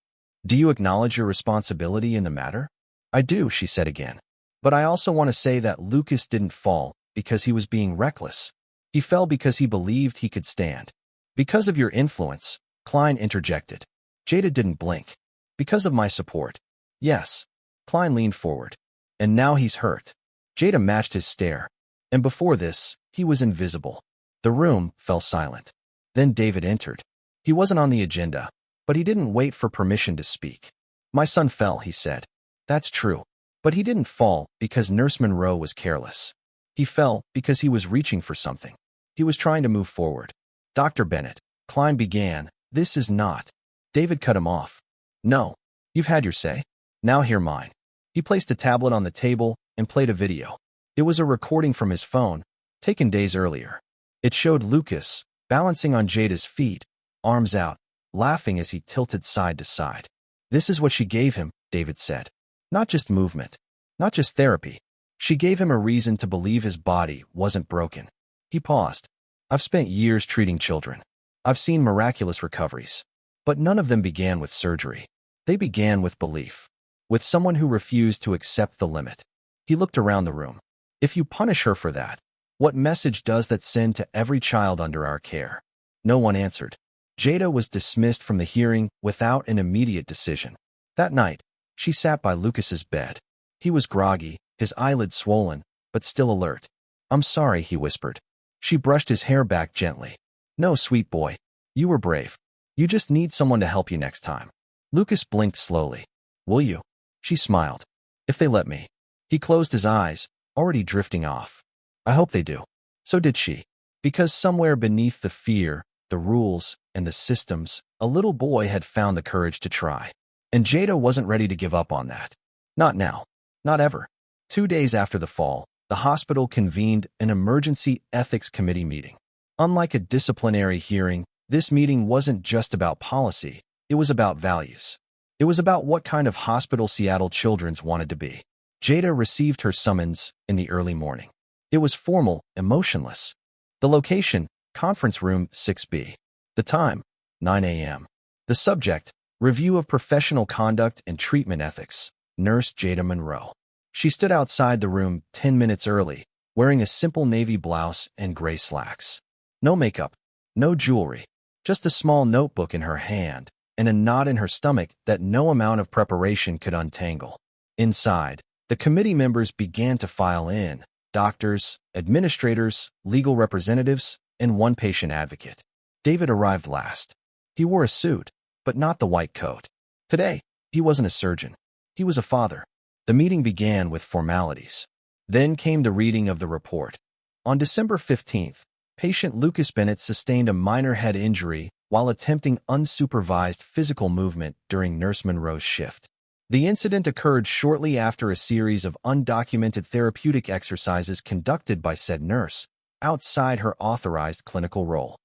Do you acknowledge your responsibility in the matter? I do, she said again. But I also want to say that Lucas didn't fall because he was being reckless. He fell because he believed he could stand. Because of your influence, Klein interjected. Jada didn't blink. Because of my support. Yes. Klein leaned forward. And now he's hurt. Jada matched his stare. And before this, he was invisible. The room fell silent. Then David entered. He wasn't on the agenda, but he didn't wait for permission to speak. My son fell, he said. That's true. But he didn't fall because Nurse Monroe was careless. He fell because he was reaching for something. He was trying to move forward. Dr. Bennett, Klein began, this is not. David cut him off. No. You've had your say. Now hear mine. He placed a tablet on the table and played a video. It was a recording from his phone, taken days earlier. It showed Lucas, balancing on Jada's feet, arms out, laughing as he tilted side to side. This is what she gave him, David said. Not just movement. Not just therapy. She gave him a reason to believe his body wasn't broken. He paused. I've spent years treating children. I've seen miraculous recoveries. But none of them began with surgery. They began with belief. With someone who refused to accept the limit. He looked around the room. If you punish her for that, what message does that send to every child under our care? No one answered. Jada was dismissed from the hearing without an immediate decision. That night, she sat by Lucas's bed. He was groggy, his eyelids swollen, but still alert. I'm sorry, he whispered. She brushed his hair back gently. No, sweet boy. You were brave. You just need someone to help you next time. Lucas blinked slowly. Will you? She smiled. If they let me. He closed his eyes, already drifting off. I hope they do. So did she. Because somewhere beneath the fear, the rules, and the systems, a little boy had found the courage to try. And Jada wasn't ready to give up on that. Not now. Not ever. 2 days after the fall, the hospital convened an emergency ethics committee meeting. Unlike a disciplinary hearing, this meeting wasn't just about policy, it was about values. It was about what kind of hospital Seattle Children's wanted to be. Jada received her summons in the early morning. It was formal, emotionless. The location, conference room 6B. The time, 9 a.m. The subject, review of professional conduct and treatment ethics, Nurse Jada Monroe. She stood outside the room 10 minutes early, wearing a simple navy blouse and gray slacks. No makeup, no jewelry, just a small notebook in her hand and a knot in her stomach that no amount of preparation could untangle. Inside, the committee members began to file in, doctors, administrators, legal representatives, and one patient advocate. David arrived last. He wore a suit, but not the white coat. Today, he wasn't a surgeon. He was a father. The meeting began with formalities. Then came the reading of the report. On December 15th, patient Lucas Bennett sustained a minor head injury while attempting unsupervised physical movement during Nurse Monroe's shift. The incident occurred shortly after a series of undocumented therapeutic exercises conducted by said nurse, outside her authorized clinical role.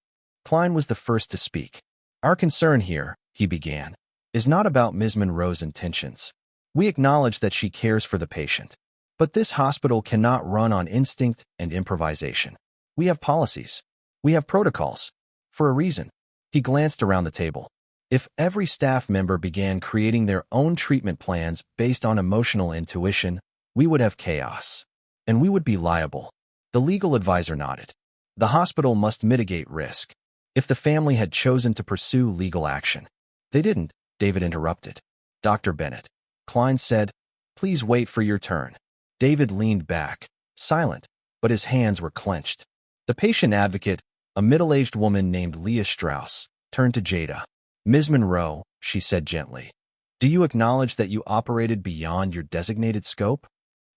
Klein was the first to speak. Our concern here, he began, is not about Ms. Monroe's intentions. We acknowledge that she cares for the patient. But this hospital cannot run on instinct and improvisation. We have policies. We have protocols. For a reason. He glanced around the table. If every staff member began creating their own treatment plans based on emotional intuition, we would have chaos. And we would be liable. The legal advisor nodded. The hospital must mitigate risk. If the family had chosen to pursue legal action. They didn't, David interrupted. Dr. Bennett. Klein said, please wait for your turn. David leaned back, silent, but his hands were clenched. The patient advocate, a middle-aged woman named Leah Strauss, turned to Jada. Ms. Monroe, she said gently, do you acknowledge that you operated beyond your designated scope?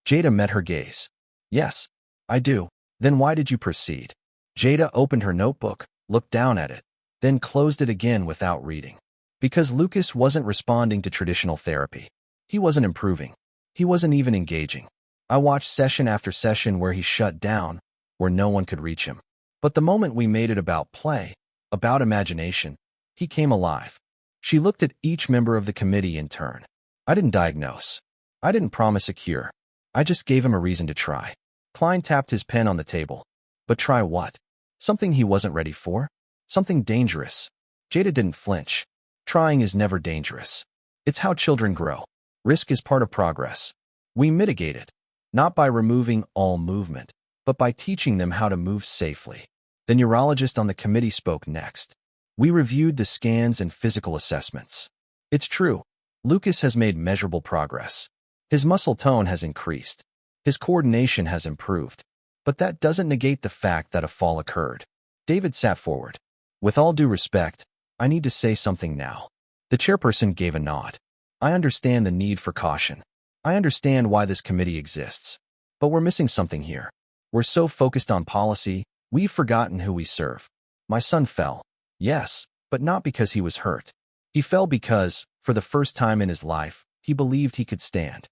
Jada met her gaze. Yes, I do. Then why did you proceed? Jada opened her notebook, looked down at it, then closed it again without reading. Because Lucas wasn't responding to traditional therapy. He wasn't improving. He wasn't even engaging. I watched session after session where he shut down, where no one could reach him. But the moment we made it about play, about imagination, he came alive. She looked at each member of the committee in turn. I didn't diagnose. I didn't promise a cure. I just gave him a reason to try. Klein tapped his pen on the table. But try what? Something he wasn't ready for? Something dangerous. Jada didn't flinch. Trying is never dangerous. It's how children grow. Risk is part of progress. We mitigate it, not by removing all movement, but by teaching them how to move safely. The neurologist on the committee spoke next. We reviewed the scans and physical assessments. It's true. Lucas has made measurable progress. His muscle tone has increased. His coordination has improved. But that doesn't negate the fact that a fall occurred. David sat forward. With all due respect, I need to say something now. The chairperson gave a nod. I understand the need for caution. I understand why this committee exists. But we're missing something here. We're so focused on policy, we've forgotten who we serve. My son fell. Yes, but not because he was hurt. He fell because, for the first time in his life, he believed he could stand.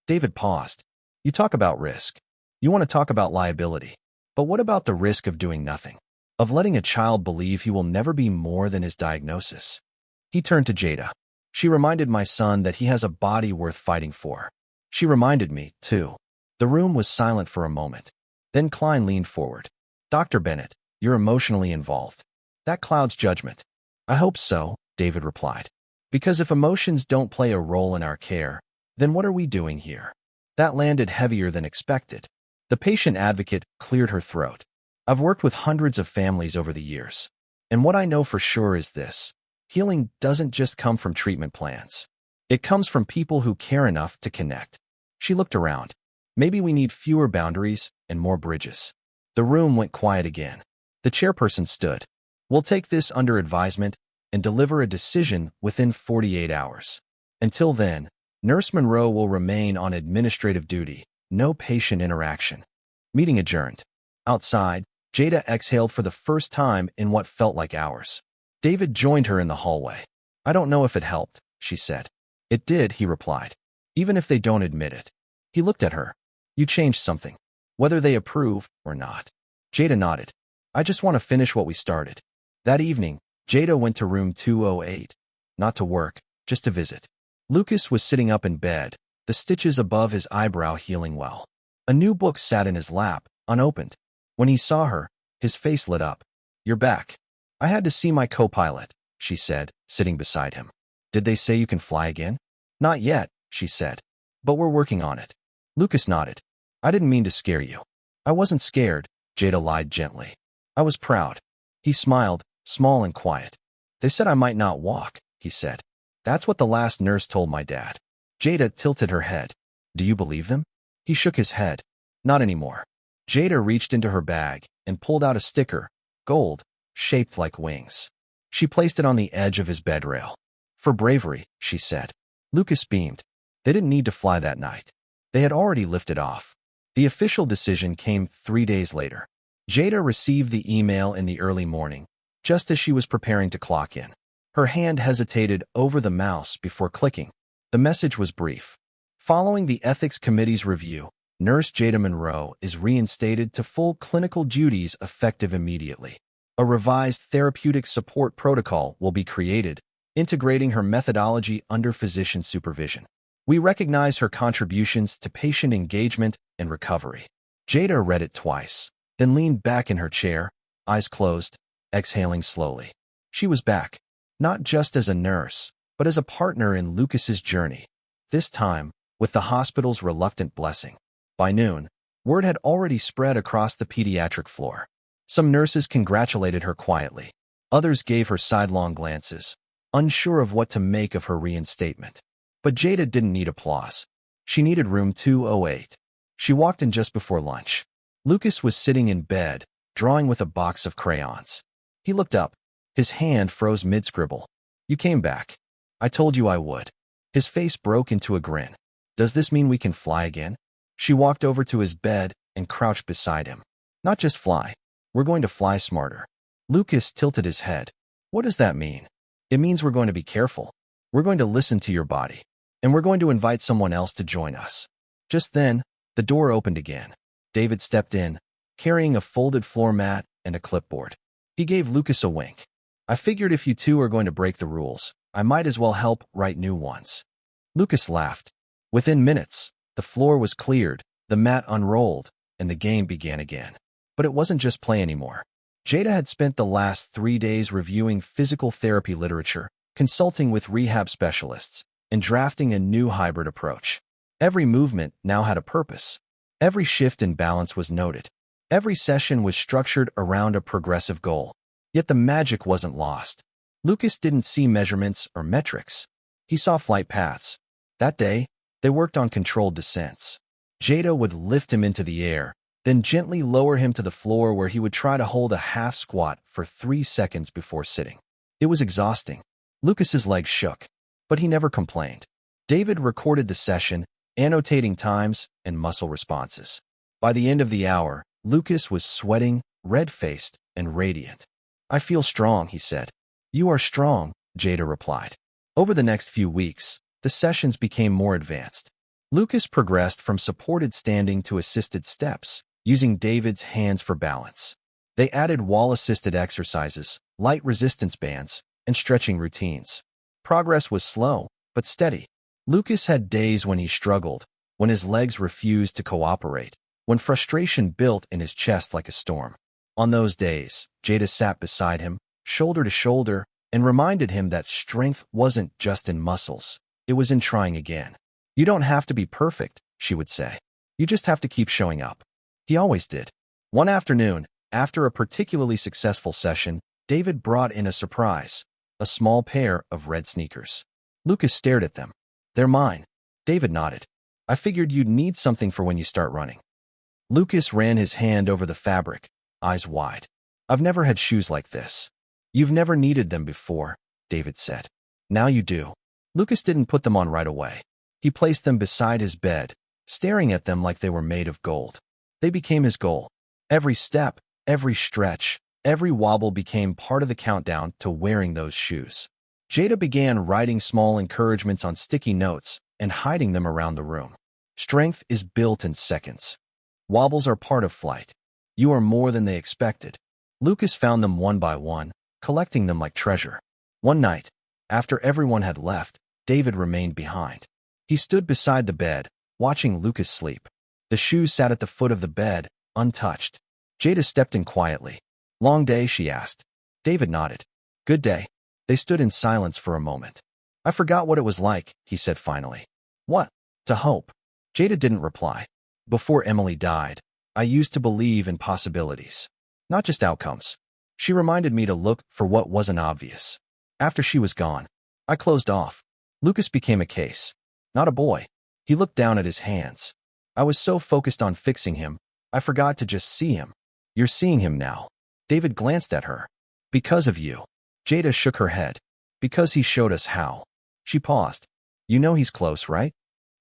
David paused. You talk about risk. You want to talk about liability. But what about the risk of doing nothing? Of letting a child believe he will never be more than his diagnosis? He turned to Jada. She reminded my son that he has a body worth fighting for. She reminded me, too. The room was silent for a moment. Then Klein leaned forward. Dr. Bennett, you're emotionally involved. That clouds judgment. I hope so, David replied. Because if emotions don't play a role in our care, then what are we doing here? That landed heavier than expected. The patient advocate cleared her throat. I've worked with hundreds of families over the years. And what I know for sure is this. Healing doesn't just come from treatment plans. It comes from people who care enough to connect. She looked around. Maybe we need fewer boundaries and more bridges. The room went quiet again. The chairperson stood. We'll take this under advisement and deliver a decision within 48 hours. Until then, Nurse Monroe will remain on administrative duty. No patient interaction. Meeting adjourned. Outside, Jada exhaled for the first time in what felt like hours. David joined her in the hallway. I don't know if it helped, she said. It did, he replied. Even if they don't admit it. He looked at her. You changed something. Whether they approve or not. Jada nodded. I just want to finish what we started. That evening, Jada went to room 208. Not to work, just to visit. Lucas was sitting up in bed, the stitches above his eyebrow healing well. A new book sat in his lap, unopened. When he saw her, his face lit up. You're back. I had to see my co-pilot, she said, sitting beside him. Did they say you can fly again? Not yet, she said. But we're working on it. Lucas nodded. I didn't mean to scare you. I wasn't scared, Jada lied gently. I was proud. He smiled, small and quiet. They said I might not walk, he said. That's what the last nurse told my dad. Jada tilted her head. Do you believe them? He shook his head. Not anymore. Jada reached into her bag and pulled out a sticker, gold, shaped like wings. She placed it on the edge of his bed rail. For bravery, she said. Lucas beamed. They didn't need to fly that night. They had already lifted off. The official decision came 3 days later. Jada received the email in the early morning, just as she was preparing to clock in. Her hand hesitated over the mouse before clicking. The message was brief. Following the Ethics Committee's review, Nurse Jada Monroe is reinstated to full clinical duties effective immediately. A revised therapeutic support protocol will be created, integrating her methodology under physician supervision. We recognize her contributions to patient engagement and recovery. Jada read it twice, then leaned back in her chair, eyes closed, exhaling slowly. She was back, not just as a nurse, but as a partner in Lucas's journey. This time, with the hospital's reluctant blessing. By noon, word had already spread across the pediatric floor. Some nurses congratulated her quietly. Others gave her sidelong glances, unsure of what to make of her reinstatement. But Jada didn't need applause. She needed room 208. She walked in just before lunch. Lucas was sitting in bed, drawing with a box of crayons. He looked up. His hand froze mid-scribble. You came back. I told you I would. His face broke into a grin. Does this mean we can fly again? She walked over to his bed and crouched beside him. Not just fly. We're going to fly smarter. Lucas tilted his head. What does that mean? It means we're going to be careful. We're going to listen to your body. And we're going to invite someone else to join us. Just then, the door opened again. David stepped in, carrying a folded floor mat and a clipboard. He gave Lucas a wink. I figured if you two are going to break the rules, I might as well help write new ones. Lucas laughed. Within minutes, the floor was cleared, the mat unrolled, and the game began again. But it wasn't just play anymore. Jada had spent the last 3 days reviewing physical therapy literature, consulting with rehab specialists, and drafting a new hybrid approach. Every movement now had a purpose. Every shift in balance was noted. Every session was structured around a progressive goal. Yet the magic wasn't lost. Lucas didn't see measurements or metrics. He saw flight paths. That day, they worked on controlled descents. Jada would lift him into the air, then gently lower him to the floor where he would try to hold a half squat for 3 seconds before sitting. It was exhausting. Lucas's legs shook, but he never complained. David recorded the session, annotating times and muscle responses. By the end of the hour, Lucas was sweating, red-faced, and radiant. "I feel strong," he said. "You are strong," Jada replied. Over the next few weeks, the sessions became more advanced. Lucas progressed from supported standing to assisted steps, using David's hands for balance. They added wall-assisted exercises, light resistance bands, and stretching routines. Progress was slow, but steady. Lucas had days when he struggled, when his legs refused to cooperate, when frustration built in his chest like a storm. On those days, Jada sat beside him, shoulder to shoulder, and reminded him that strength wasn't just in muscles. It was in trying again. "You don't have to be perfect," she would say. "You just have to keep showing up." He always did. One afternoon, after a particularly successful session, David brought in a surprise, a small pair of red sneakers. Lucas stared at them. "They're mine." David nodded. "I figured you'd need something for when you start running." Lucas ran his hand over the fabric, eyes wide. "I've never had shoes like this." "You've never needed them before," David said. "Now you do." Lucas didn't put them on right away. He placed them beside his bed, staring at them like they were made of gold. They became his goal. Every step, every stretch, every wobble became part of the countdown to wearing those shoes. Jada began writing small encouragements on sticky notes and hiding them around the room. Strength is built in seconds. Wobbles are part of flight. You are more than they expected. Lucas found them one by one, collecting them like treasure. One night, after everyone had left, David remained behind. He stood beside the bed, watching Lucas sleep. The shoes sat at the foot of the bed, untouched. Jada stepped in quietly. "Long day?" she asked. David nodded. "Good day." They stood in silence for a moment. "I forgot what it was like," he said finally. "What?" "To hope." Jada didn't reply. "Before Emily died, I used to believe in possibilities, not just outcomes. She reminded me to look for what wasn't obvious. After she was gone, I closed off. Lucas became a case, not a boy." He looked down at his hands. "I was so focused on fixing him, I forgot to just see him." "You're seeing him now." David glanced at her. "Because of you." Jada shook her head. "Because he showed us how." She paused. "You know he's close, right?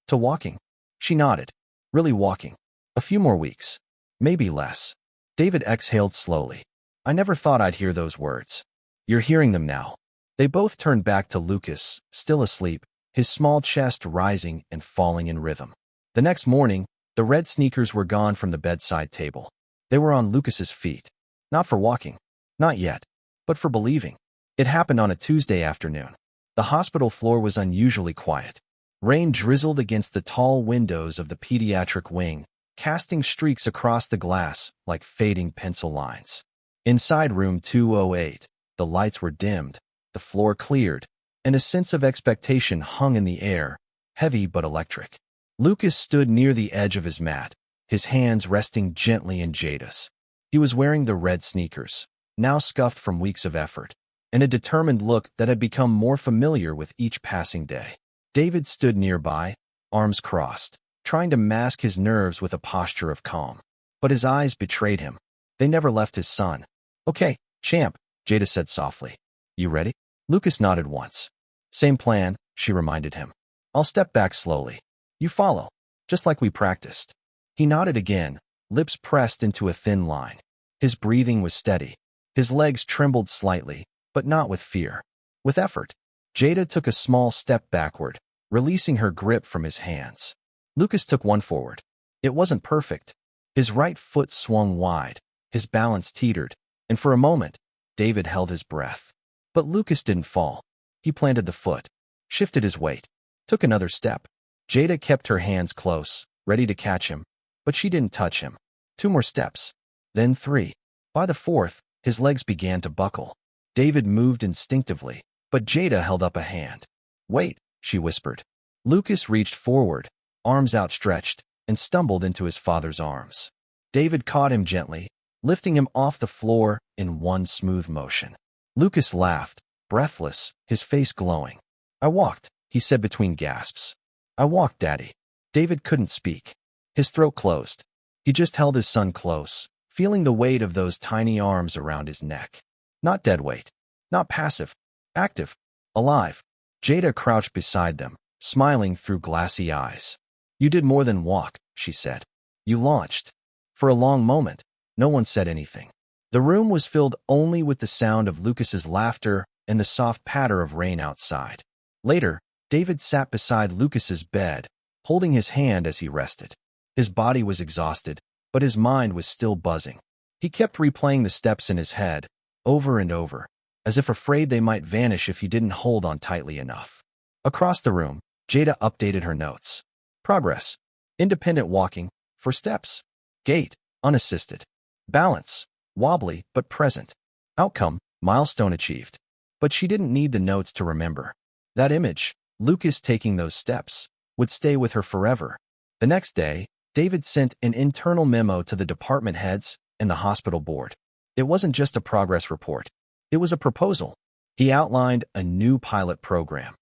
To walking." She nodded. "Really walking." "A few more weeks. Maybe less." David exhaled slowly. "I never thought I'd hear those words." "You're hearing them now." They both turned back to Lucas, still asleep, his small chest rising and falling in rhythm. The next morning, the red sneakers were gone from the bedside table. They were on Lucas's feet. Not for walking. Not yet. But for believing. It happened on a Tuesday afternoon. The hospital floor was unusually quiet. Rain drizzled against the tall windows of the pediatric wing, casting streaks across the glass like fading pencil lines. Inside room 208, the lights were dimmed, the floor cleared, and a sense of expectation hung in the air, heavy but electric. Lucas stood near the edge of his mat, his hands resting gently in Jada's. He was wearing the red sneakers, now scuffed from weeks of effort, and a determined look that had become more familiar with each passing day. David stood nearby, arms crossed, trying to mask his nerves with a posture of calm. But his eyes betrayed him. They never left his son. "Okay, champ," Jada said softly. "You ready?" Lucas nodded once. "Same plan," she reminded him. "I'll step back slowly. You follow, just like we practiced." He nodded again, lips pressed into a thin line. His breathing was steady. His legs trembled slightly, but not with fear. With effort. Jada took a small step backward, releasing her grip from his hands. Lucas took one forward. It wasn't perfect. His right foot swung wide, his balance teetered, and for a moment, David held his breath. But Lucas didn't fall. He planted the foot, shifted his weight, took another step. Jada kept her hands close, ready to catch him, but she didn't touch him. 2 more steps, then 3. By the 4th, his legs began to buckle. David moved instinctively, but Jada held up a hand. "Wait," she whispered. Lucas reached forward, arms outstretched, and stumbled into his father's arms. David caught him gently, lifting him off the floor in one smooth motion. Lucas laughed, breathless, his face glowing. "I walked," he said between gasps. "I walked, Daddy." David couldn't speak. His throat closed. He just held his son close, feeling the weight of those tiny arms around his neck. Not dead weight. Not passive. Active. Alive. Jada crouched beside them, smiling through glassy eyes. "You did more than walk," she said. "You launched." For a long moment, no one said anything. The room was filled only with the sound of Lucas's laughter and the soft patter of rain outside. Later, David sat beside Lucas's bed, holding his hand as he rested. His body was exhausted, but his mind was still buzzing. He kept replaying the steps in his head, over and over, as if afraid they might vanish if he didn't hold on tightly enough. Across the room, Jada updated her notes. Progress. Independent walking, 4 steps. Gait, unassisted. Balance, wobbly but present. Outcome, milestone achieved. But she didn't need the notes to remember. That image, Lucas taking those steps, would stay with her forever. The next day, David sent an internal memo to the department heads and the hospital board. It wasn't just a progress report. It was a proposal. He outlined a new pilot program.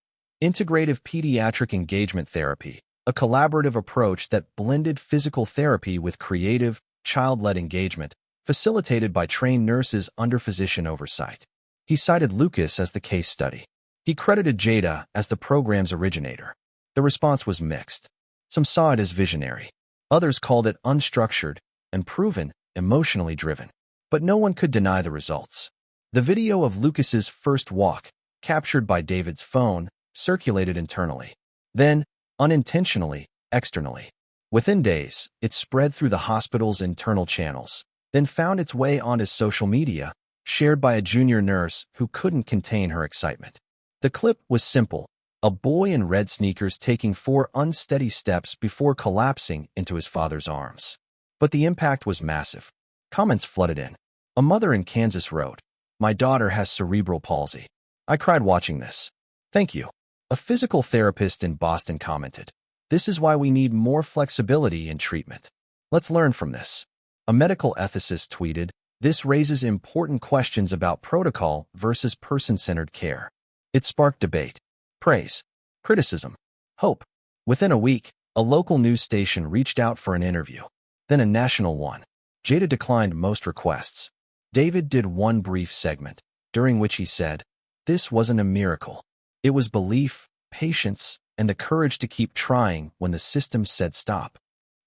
Integrative pediatric engagement therapy, a collaborative approach that blended physical therapy with creative, child-led engagement, facilitated by trained nurses under physician oversight. He cited Lucas as the case study. He credited Jada as the program's originator. The response was mixed. Some saw it as visionary. Others called it unstructured and proven, emotionally driven. But no one could deny the results. The video of Lucas's first walk, captured by David's phone, circulated internally. Then, unintentionally, externally. Within days, it spread through the hospital's internal channels, then found its way onto social media, shared by a junior nurse who couldn't contain her excitement. The clip was simple: a boy in red sneakers taking 4 unsteady steps before collapsing into his father's arms. But the impact was massive. Comments flooded in. A mother in Kansas wrote, "My daughter has cerebral palsy. I cried watching this. Thank you." A physical therapist in Boston commented, "This is why we need more flexibility in treatment. Let's learn from this." A medical ethicist tweeted, "This raises important questions about protocol versus person-centered care." It sparked debate, praise, criticism, hope. Within a week, a local news station reached out for an interview, then a national one. Jada declined most requests. David did one brief segment, during which he said, "This wasn't a miracle. It was belief, patience, and the courage to keep trying when the system said stop."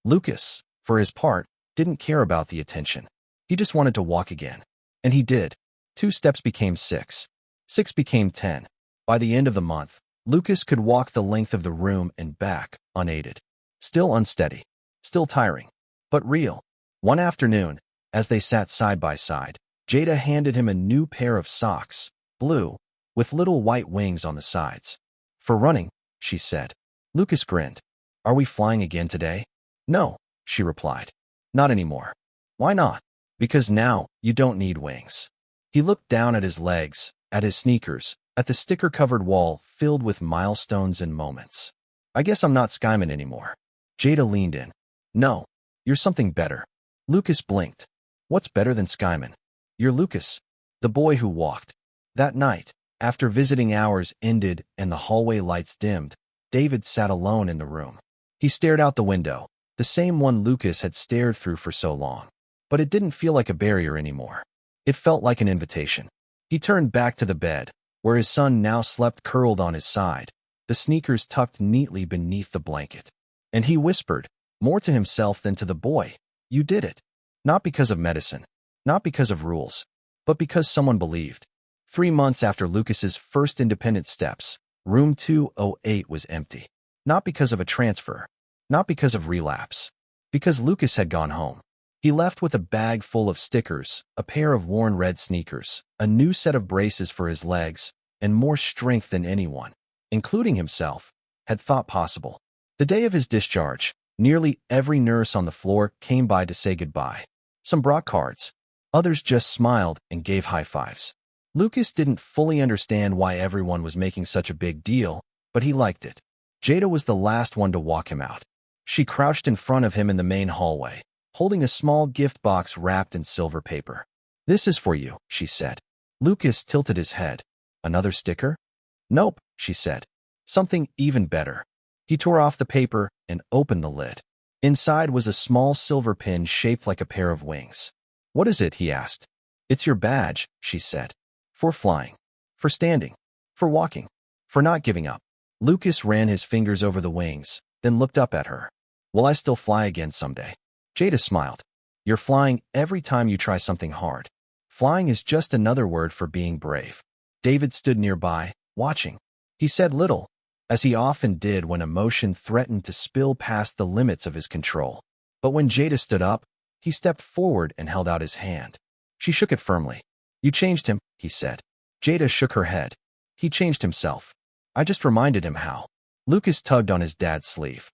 Lucas, for his part, didn't care about the attention. He just wanted to walk again. And he did. 2 steps became 6. 6 became 10. By the end of the month, Lucas could walk the length of the room and back, unaided. Still unsteady. Still tiring. But real. One afternoon, as they sat side by side, Jada handed him a new pair of socks, blue, with little white wings on the sides. "For running," she said. Lucas grinned. "Are we flying again today?" "No," she replied. "Not anymore." "Why not?" "Because now, you don't need wings." He looked down at his legs, at his sneakers, at the sticker-covered wall filled with milestones and moments. "I guess I'm not Skyman anymore." Jada leaned in. "No, you're something better." Lucas blinked. "What's better than Skyman?" "You're Lucas, the boy who walked." That night, after visiting hours ended and the hallway lights dimmed, David sat alone in the room. He stared out the window, the same one Lucas had stared through for so long. But it didn't feel like a barrier anymore. It felt like an invitation. He turned back to the bed, where his son now slept curled on his side, the sneakers tucked neatly beneath the blanket. And he whispered, more to himself than to the boy, "You did it. Not because of medicine, not because of rules, but because someone believed." 3 months after Lucas's first independent steps, room 208 was empty. Not because of a transfer, not because of relapse, because Lucas had gone home. He left with a bag full of stickers, a pair of worn red sneakers, a new set of braces for his legs, and more strength than anyone, including himself, had thought possible. The day of his discharge, nearly every nurse on the floor came by to say goodbye. Some brought cards. Others just smiled and gave high fives. Lucas didn't fully understand why everyone was making such a big deal, but he liked it. Jada was the last one to walk him out. She crouched in front of him in the main hallway, holding a small gift box wrapped in silver paper. "This is for you," she said. Lucas tilted his head. Another sticker? Nope, she said. Something even better. He tore off the paper and opened the lid. Inside was a small silver pin shaped like a pair of wings. What is it? He asked. It's your badge, she said. For flying. For standing. For walking. For not giving up. Lucas ran his fingers over the wings, then looked up at her. Will I still fly again someday? Jada smiled. You're flying every time you try something hard. Flying is just another word for being brave. David stood nearby, watching. He said little, as he often did when emotion threatened to spill past the limits of his control. But when Jada stood up, he stepped forward and held out his hand. She shook it firmly. You changed him, he said. Jada shook her head. He changed himself. I just reminded him how. Lucas tugged on his dad's sleeve.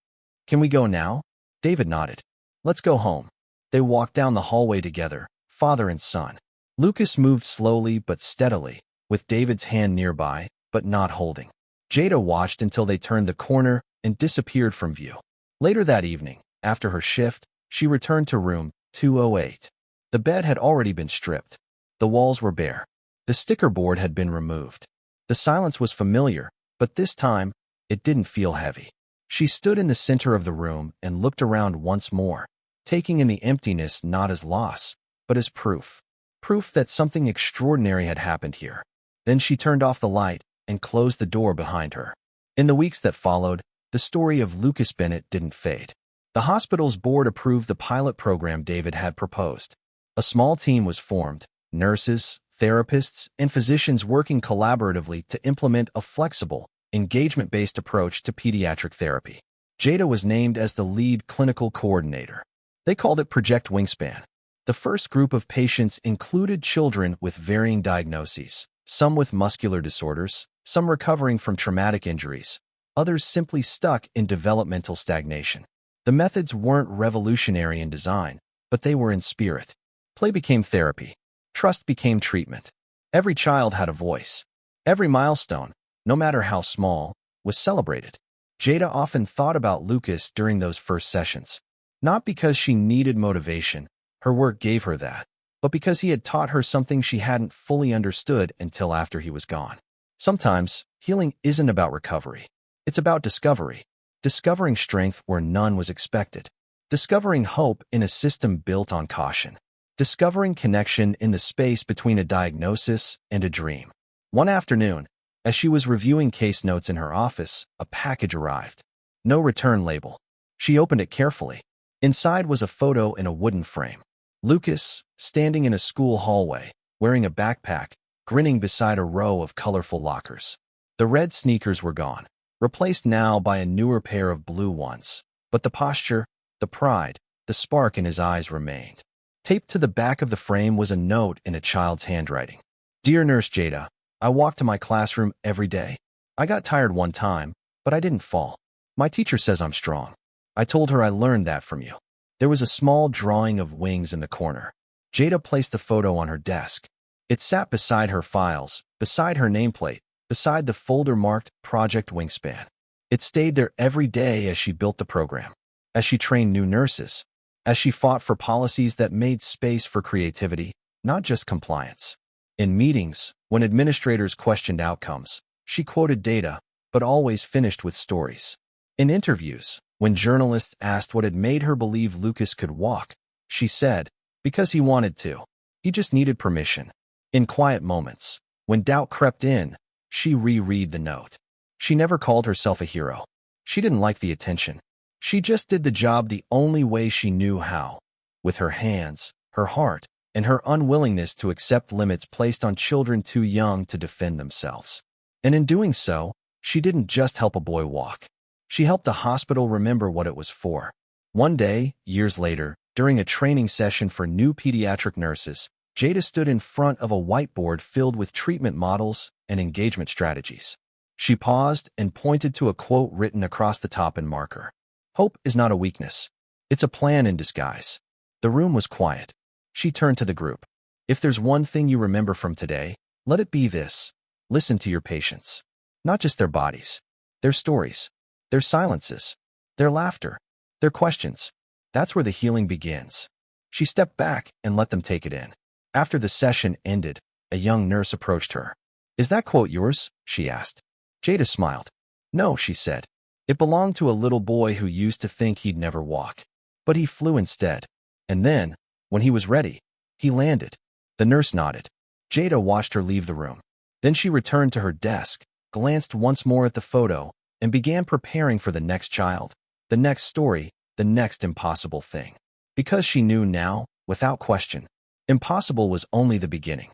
Can we go now? David nodded. Let's go home. They walked down the hallway together, father and son. Lucas moved slowly but steadily, with David's hand nearby, but not holding. Jada watched until they turned the corner and disappeared from view. Later that evening, after her shift, she returned to room 208. The bed had already been stripped. The walls were bare. The sticker board had been removed. The silence was familiar, but this time, it didn't feel heavy. She stood in the center of the room and looked around once more, taking in the emptiness not as loss, but as proof. Proof that something extraordinary had happened here. Then she turned off the light and closed the door behind her. In the weeks that followed, the story of Lucas Bennett didn't fade. The hospital's board approved the pilot program David had proposed. A small team was formed, nurses, therapists, and physicians working collaboratively to implement a flexible, engagement-based approach to pediatric therapy. Jada was named as the lead clinical coordinator. They called it Project Wingspan. The first group of patients included children with varying diagnoses, some with muscular disorders, some recovering from traumatic injuries, others simply stuck in developmental stagnation. The methods weren't revolutionary in design, but they were in spirit. Play became therapy. Trust became treatment. Every child had a voice. Every milestone, no matter how small, was celebrated. Jada often thought about Lucas during those first sessions. Not because she needed motivation, her work gave her that, but because he had taught her something she hadn't fully understood until after he was gone. Sometimes, healing isn't about recovery. It's about discovery. Discovering strength where none was expected. Discovering hope in a system built on caution. Discovering connection in the space between a diagnosis and a dream. One afternoon, as she was reviewing case notes in her office, a package arrived. No return label. She opened it carefully. Inside was a photo in a wooden frame. Lucas, standing in a school hallway, wearing a backpack, grinning beside a row of colorful lockers. The red sneakers were gone, replaced now by a newer pair of blue ones. But the posture, the pride, the spark in his eyes remained. Taped to the back of the frame was a note in a child's handwriting. Dear Nurse Jada, I walk to my classroom every day. I got tired one time, but I didn't fall. My teacher says I'm strong. I told her I learned that from you. There was a small drawing of wings in the corner. Jada placed the photo on her desk. It sat beside her files, beside her nameplate, beside the folder marked Project Wingspan. It stayed there every day as she built the program, as she trained new nurses, as she fought for policies that made space for creativity, not just compliance. In meetings, when administrators questioned outcomes, she quoted data, but always finished with stories. In interviews, when journalists asked what had made her believe Lucas could walk, she said, because he wanted to. He just needed permission. In quiet moments, when doubt crept in, she reread the note. She never called herself a hero. She didn't like the attention. She just did the job the only way she knew how, with her hands, her heart, and her unwillingness to accept limits placed on children too young to defend themselves. And in doing so, she didn't just help a boy walk. She helped the hospital remember what it was for. One day, years later, during a training session for new pediatric nurses, Jada stood in front of a whiteboard filled with treatment models and engagement strategies. She paused and pointed to a quote written across the top in marker. Hope is not a weakness. It's a plan in disguise. The room was quiet. She turned to the group. If there's one thing you remember from today, let it be this. Listen to your patients. Not just their bodies. Their stories. Their silences. Their laughter. Their questions. That's where the healing begins. She stepped back and let them take it in. After the session ended, a young nurse approached her. Is that quote yours? She asked. Jada smiled. No, she said. It belonged to a little boy who used to think he'd never walk. But he flew instead. And then, when he was ready, he landed. The nurse nodded. Jada watched her leave the room. Then she returned to her desk, glanced once more at the photo, and began preparing for the next child, the next story, the next impossible thing. Because she knew now, without question, impossible was only the beginning.